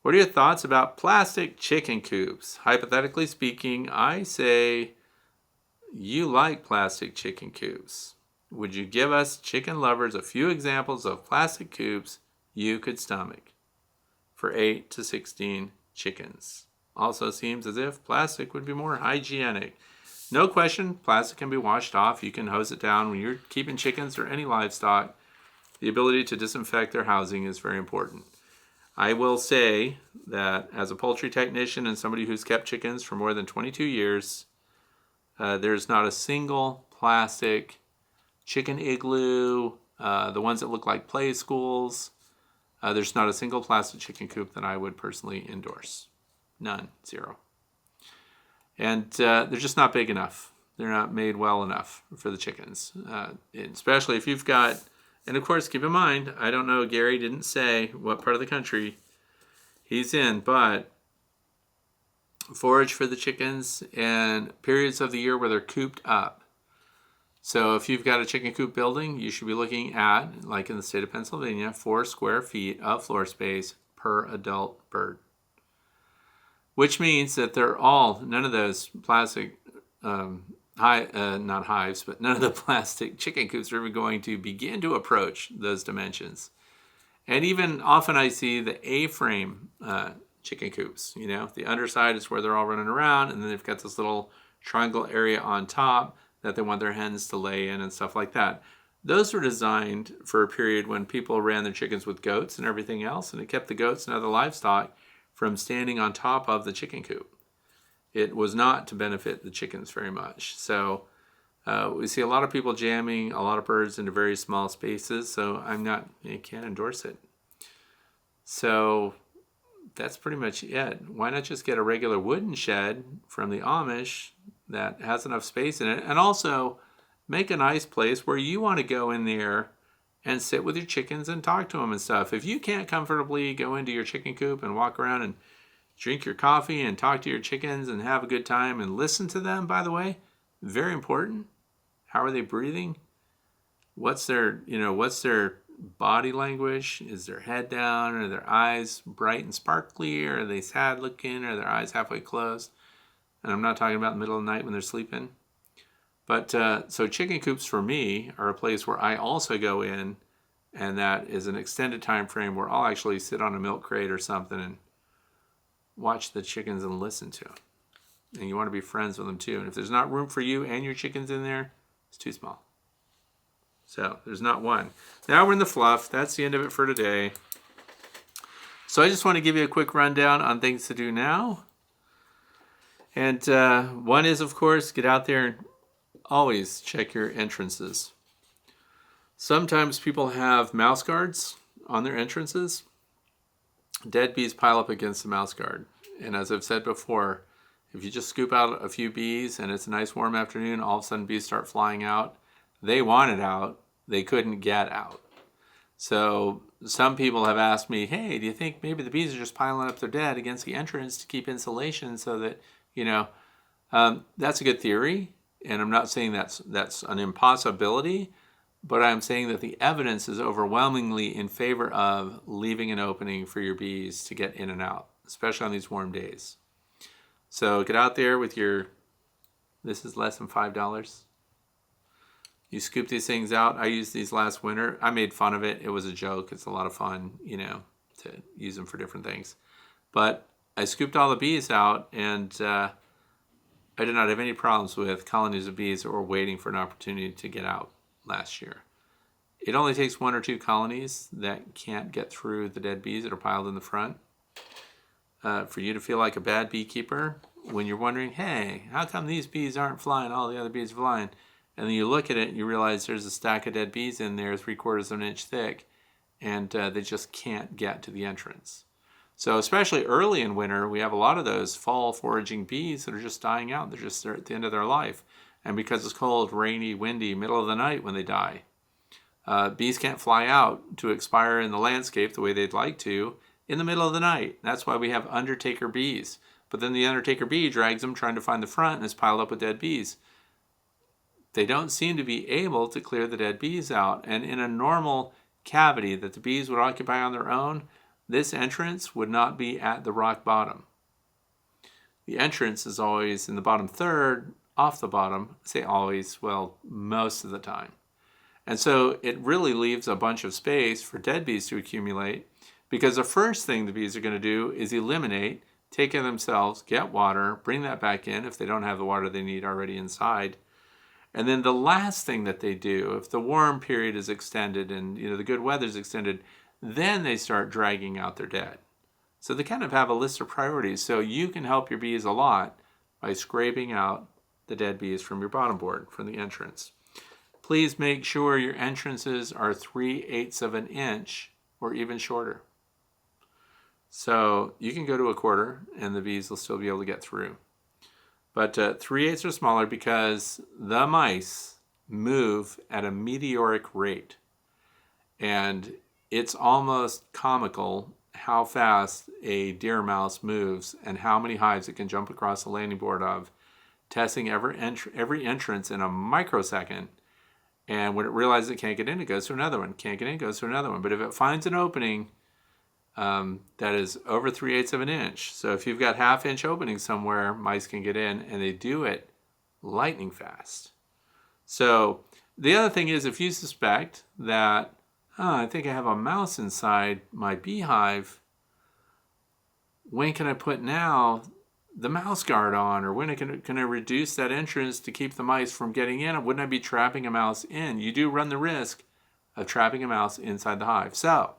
What are your thoughts about plastic chicken coops? Hypothetically speaking, I say you like plastic chicken coops. Would you give us chicken lovers a few examples of plastic coops you could stomach for 8 to 16 chickens? Also seems as if plastic would be more hygienic. No question, plastic can be washed off. You can hose it down. When you're keeping chickens or any livestock, the ability to disinfect their housing is very important. I will say that as a poultry technician and somebody who's kept chickens for more than 22 years, there's not a single plastic chicken igloo, the ones that look like play schools. There's not a single plastic chicken coop that I would personally endorse. None, zero. And they're just not big enough. They're not made well enough for the chickens, especially if you've got, and of course, keep in mind, I don't know, Gary didn't say what part of the country he's in, but forage for the chickens and periods of the year where they're cooped up. So if you've got a chicken coop building, you should be looking at, like in the state of Pennsylvania, 4 square feet of floor space per adult bird. Which means that they're all, none of those plastic, not hives, but none of the plastic chicken coops are even going to begin to approach those dimensions. And even often I see the A-frame chicken coops, the underside is where they're all running around, and then they've got this little triangle area on top that they want their hens to lay in and stuff like that. Those were designed for a period when people ran their chickens with goats and everything else, and it kept the goats and other livestock from standing on top of the chicken coop. It was not to benefit the chickens very much. So we see a lot of people jamming a lot of birds into very small spaces, so I can't endorse it. So that's pretty much it. Why not just get a regular wooden shed from the Amish that has enough space in it, and also make a nice place where you want to go in there and sit with your chickens and talk to them and stuff. If you can't comfortably go into your chicken coop and walk around and drink your coffee and talk to your chickens and have a good time and listen to them, by the way, very important. How are they breathing? What's their body language? Is their head down? Are their eyes bright and sparkly? Or are they sad looking? Are their eyes halfway closed? And I'm not talking about the middle of the night when they're sleeping. But so chicken coops for me are a place where I also go in, and that is an extended time frame where I'll actually sit on a milk crate or something and watch the chickens and listen to them. And you want to be friends with them too. And if there's not room for you and your chickens in there, it's too small. So there's not one. Now we're in the fluff. That's the end of it for today. So I just want to give you a quick rundown on things to do now. And one is, of course, get out there and always check your entrances. Sometimes people have mouse guards on their entrances. Dead bees pile up against the mouse guard. And as I've said before, if you just scoop out a few bees and it's a nice warm afternoon, all of a sudden bees start flying out. They wanted out. They couldn't get out. So some people have asked me, hey, do you think maybe the bees are just piling up their dead against the entrance to keep insulation so that, that's a good theory. And I'm not saying that's an impossibility, but I'm saying that the evidence is overwhelmingly in favor of leaving an opening for your bees to get in and out, especially on these warm days. So get out there with this is less than $5. You scoop these things out. I used these last winter. I made fun of it. It was a joke. It's a lot of fun, to use them for different things. But I scooped all the bees out, and I did not have any problems with colonies of bees that were waiting for an opportunity to get out last year. It only takes 1 or 2 colonies that can't get through the dead bees that are piled in the front for you to feel like a bad beekeeper when you're wondering, hey, how come these bees aren't flying, all the other bees are flying? And then you look at it and you realize there's a stack of dead bees in there 3/4 of an inch thick, and they just can't get to the entrance. So especially early in winter, we have a lot of those fall foraging bees that are just dying out. They're at the end of their life. And because it's cold, rainy, windy, middle of the night when they die, bees can't fly out to expire in the landscape the way they'd like to in the middle of the night. That's why we have undertaker bees. But then the undertaker bee drags them trying to find the front and is piled up with dead bees. They don't seem to be able to clear the dead bees out. And in a normal cavity that the bees would occupy on their own, this entrance would not be at the rock bottom. The entrance is always in the bottom third, off the bottom. I say always, well, most of the time. And so it really leaves a bunch of space for dead bees to accumulate, because the first thing the bees are going to do is eliminate take care of themselves, get water, bring that back in if they don't have the water they need already inside. And then the last thing that they do, if the warm period is extended and the good weather is extended, then they start dragging out their dead. So they kind of have a list of priorities. So you can help your bees a lot by scraping out the dead bees from your bottom board, from the entrance. Please make sure your entrances are 3/8 of an inch or even shorter. So you can go to 1/4 and the bees will still be able to get through. But 3/8 or smaller because the mice move at a meteoric rate. And it's almost comical how fast a deer mouse moves and how many hives it can jump across the landing board of, testing every entrance in a microsecond. And when it realizes it can't get in, it goes to another one. Can't get in, it goes to another one. But if it finds an opening that is over 3/8 of an inch, so if you've got 1/2 inch opening somewhere, mice can get in, and they do it lightning fast. So the other thing is, if you suspect that, I think I have a mouse inside my beehive, when can I put now the mouse guard on, or when can I reduce that entrance to keep the mice from getting in? Wouldn't I be trapping a mouse in? You do run the risk of trapping a mouse inside the hive. So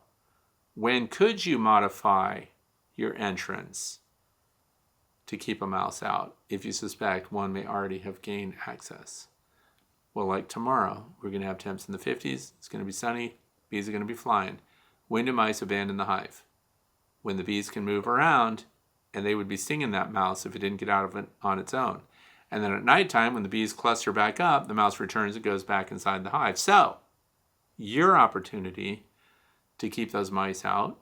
when could you modify your entrance to keep a mouse out if you suspect one may already have gained access? Well, like tomorrow, we're going to have temps in the 50s. It's going to be sunny. Bees are going to be flying. When do mice abandon the hive? When the bees can move around, and they would be stinging that mouse if it didn't get out of it on its own. And then at nighttime, when the bees cluster back up, the mouse returns and goes back inside the hive. So your opportunity to keep those mice out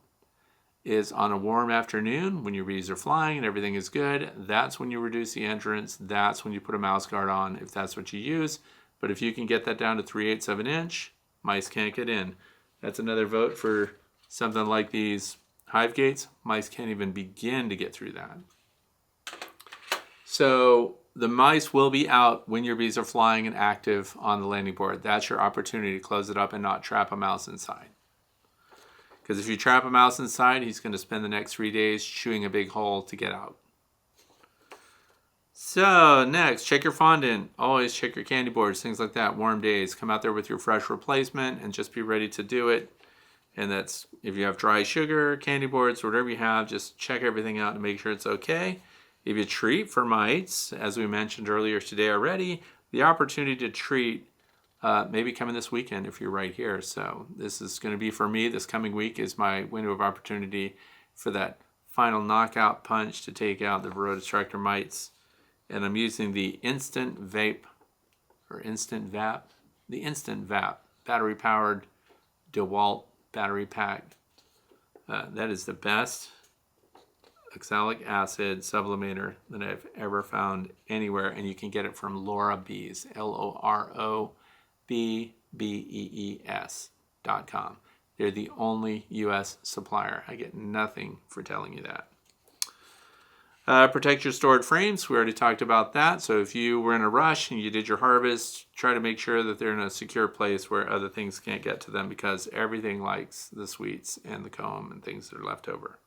is on a warm afternoon when your bees are flying and everything is good. That's when you reduce the entrance. That's when you put a mouse guard on, if that's what you use. But if you can get that down to 3/8 of an inch, mice can't get in. That's another vote for something like these hive gates. Mice can't even begin to get through that. So the mice will be out when your bees are flying and active on the landing board. That's your opportunity to close it up and not trap a mouse inside. Because if you trap a mouse inside, he's going to spend the next 3 days chewing a big hole to get out. So next, check your fondant. Always check your candy boards, things like that. Warm days. Come out there with your fresh replacement and just be ready to do it. And that's, if you have dry sugar, candy boards, whatever you have, just check everything out and make sure it's okay. If you treat for mites, as we mentioned earlier today already, the opportunity to treat maybe coming this weekend if you're right here. So this is going to be, for me, this coming week is my window of opportunity for that final knockout punch to take out the Varroa destructor mites. And I'm using the Instant Vape, battery powered DeWalt battery pack. That is the best oxalic acid sublimator that I've ever found anywhere, and you can get it from Lora Bees, LOROBBEES.com. They're the only U.S. supplier. I get nothing for telling you that. Protect your stored frames. We already talked about that. So if you were in a rush and you did your harvest, try to make sure that they're in a secure place where other things can't get to them, because everything likes the sweets and the comb and things that are left over.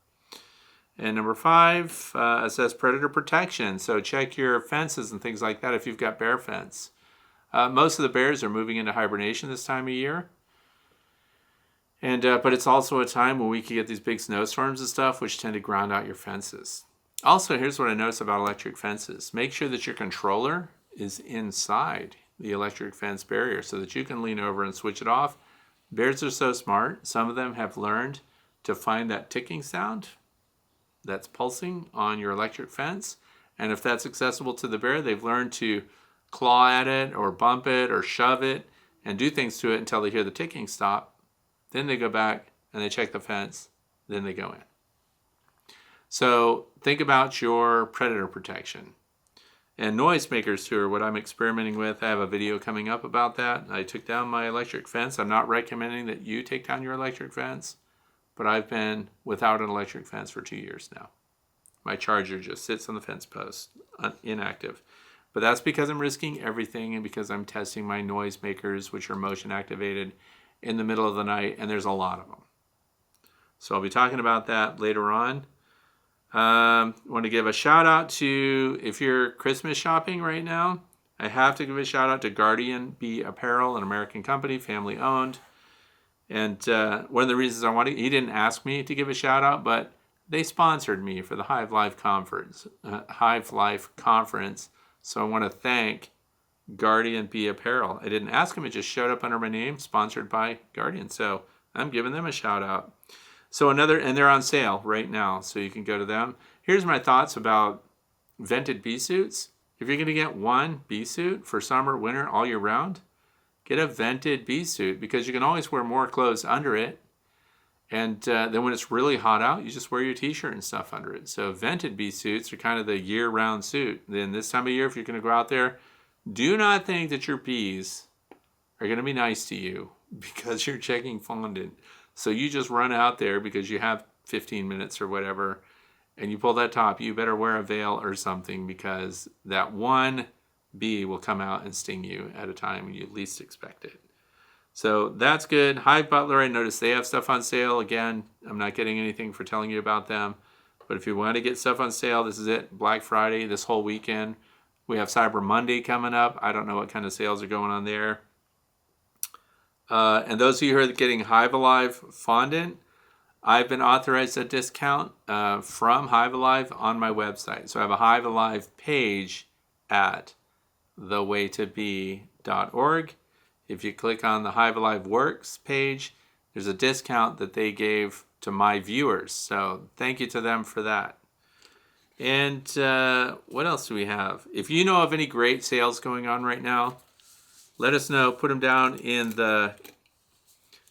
And number 5, assess predator protection. So check your fences and things like that if you've got bear fence. Most of the bears are moving into hibernation this time of year. And but it's also a time when we can get these big snowstorms and stuff, which tend to ground out your fences. Also, here's what I noticed about electric fences. Make sure that your controller is inside the electric fence barrier so that you can lean over and switch it off. Bears are so smart. Some of them have learned to find that ticking sound that's pulsing on your electric fence. And if that's accessible to the bear, they've learned to claw at it or bump it or shove it and do things to it until they hear the ticking stop. Then they go back and they check the fence. Then they go in. So think about your predator protection. And noisemakers too are what I'm experimenting with. I have a video coming up about that. I took down my electric fence. I'm not recommending that you take down your electric fence, but I've been without an electric fence for 2 years now. My charger just sits on the fence post, inactive. But that's because I'm risking everything and because I'm testing my noisemakers, which are motion activated, in the middle of the night, and there's a lot of them. So I'll be talking about that later on. Want to give a shout out to, if you're Christmas shopping right now, I have to give a shout out to Guardian Bee Apparel, an American company, family owned. And one of the reasons I wanted, he didn't ask me to give a shout out, but they sponsored me for the Hive Life Conference. So I want to thank Guardian Bee Apparel. I didn't ask him, it just showed up under my name, sponsored by Guardian. So I'm giving them a shout out. So and they're on sale right now, so you can go to them. Here's my thoughts about vented bee suits. If you're going to get one bee suit for summer, winter, all year round, get a vented bee suit, because you can always wear more clothes under it. And then when it's really hot out, you just wear your t-shirt and stuff under it. So vented bee suits are kind of the year-round suit. Then this time of year, if you're going to go out there, do not think that your bees are going to be nice to you because you're checking fondant. So you just run out there because you have 15 minutes or whatever, and you pull that top. You better wear a veil or something, because that one bee will come out and sting you at a time when you least expect it. So that's good. Hive Butler, I noticed they have stuff on sale. Again, I'm not getting anything for telling you about them. But if you want to get stuff on sale, this is it. Black Friday, this whole weekend. We have Cyber Monday coming up. I don't know what kind of sales are going on there. And those of you who are getting Hive Alive fondant, I've been authorized a discount from Hive Alive on my website. So I have a Hive Alive page at thewaytobee.org. If you click on the Hive Alive Works page, there's a discount that they gave to my viewers. So thank you to them for that. And what else do we have? If you know of any great sales going on right now, let us know. Put them down in the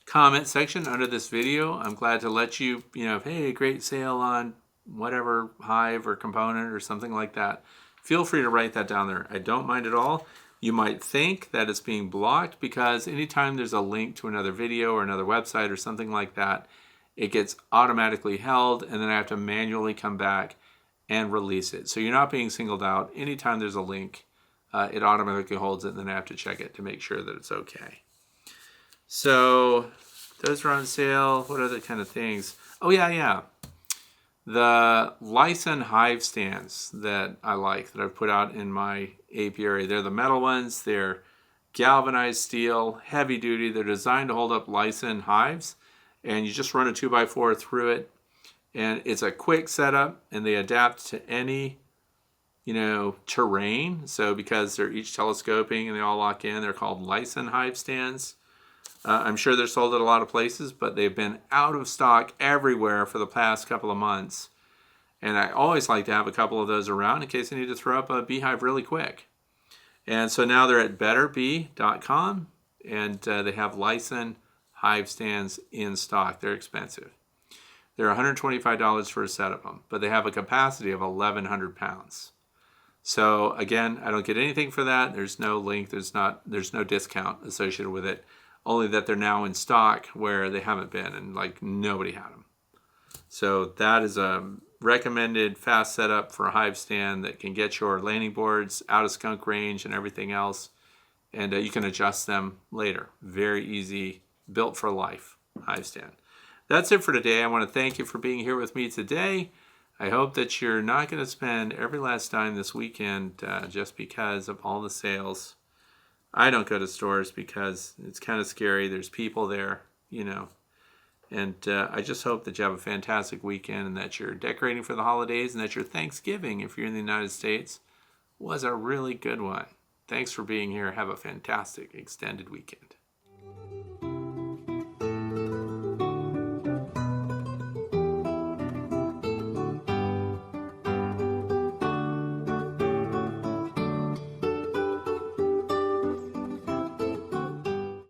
comment section under this video. I'm glad to let you, hey, great sale on whatever hive or component or something like that. Feel free to write that down there. I don't mind at all. You might think that it's being blocked because anytime there's a link to another video or another website or something like that, it gets automatically held, and then I have to manually come back and release it. So you're not being singled out. Anytime there's a link, it automatically holds it, and then I have to check it to make sure that it's okay. So those are on sale. What other kind of things? Oh, yeah. The Lyson hive stands that I like, that I've put out in my apiary. They're the metal ones. They're galvanized steel, heavy duty. They're designed to hold up Lyson hives, and you just run a 2x4 through it. And it's a quick setup, and they adapt to any, terrain. So because they're each telescoping and they all lock in, they're called Lyson hive stands. I'm sure they're sold at a lot of places, but they've been out of stock everywhere for the past couple of months. And I always like to have a couple of those around in case I need to throw up a beehive really quick. And so now they're at betterbee.com, and they have Lyson hive stands in stock. They're expensive. They're $125 for a set of them, but they have a capacity of 1,100 pounds. So again, I don't get anything for that. There's no link. There's no discount associated with it. Only that they're now in stock where they haven't been, and nobody had them. So that is a recommended fast setup for a hive stand that can get your landing boards out of skunk range and everything else, and you can adjust them later. Very easy, built for life hive stand. That's it for today. I want to thank you for being here with me today. I hope that you're not going to spend every last dime this weekend just because of all the sales. I don't go to stores because it's kind of scary. There's people there, And I just hope that you have a fantastic weekend, and that you're decorating for the holidays, and that your Thanksgiving, if you're in the United States, was a really good one. Thanks for being here. Have a fantastic extended weekend.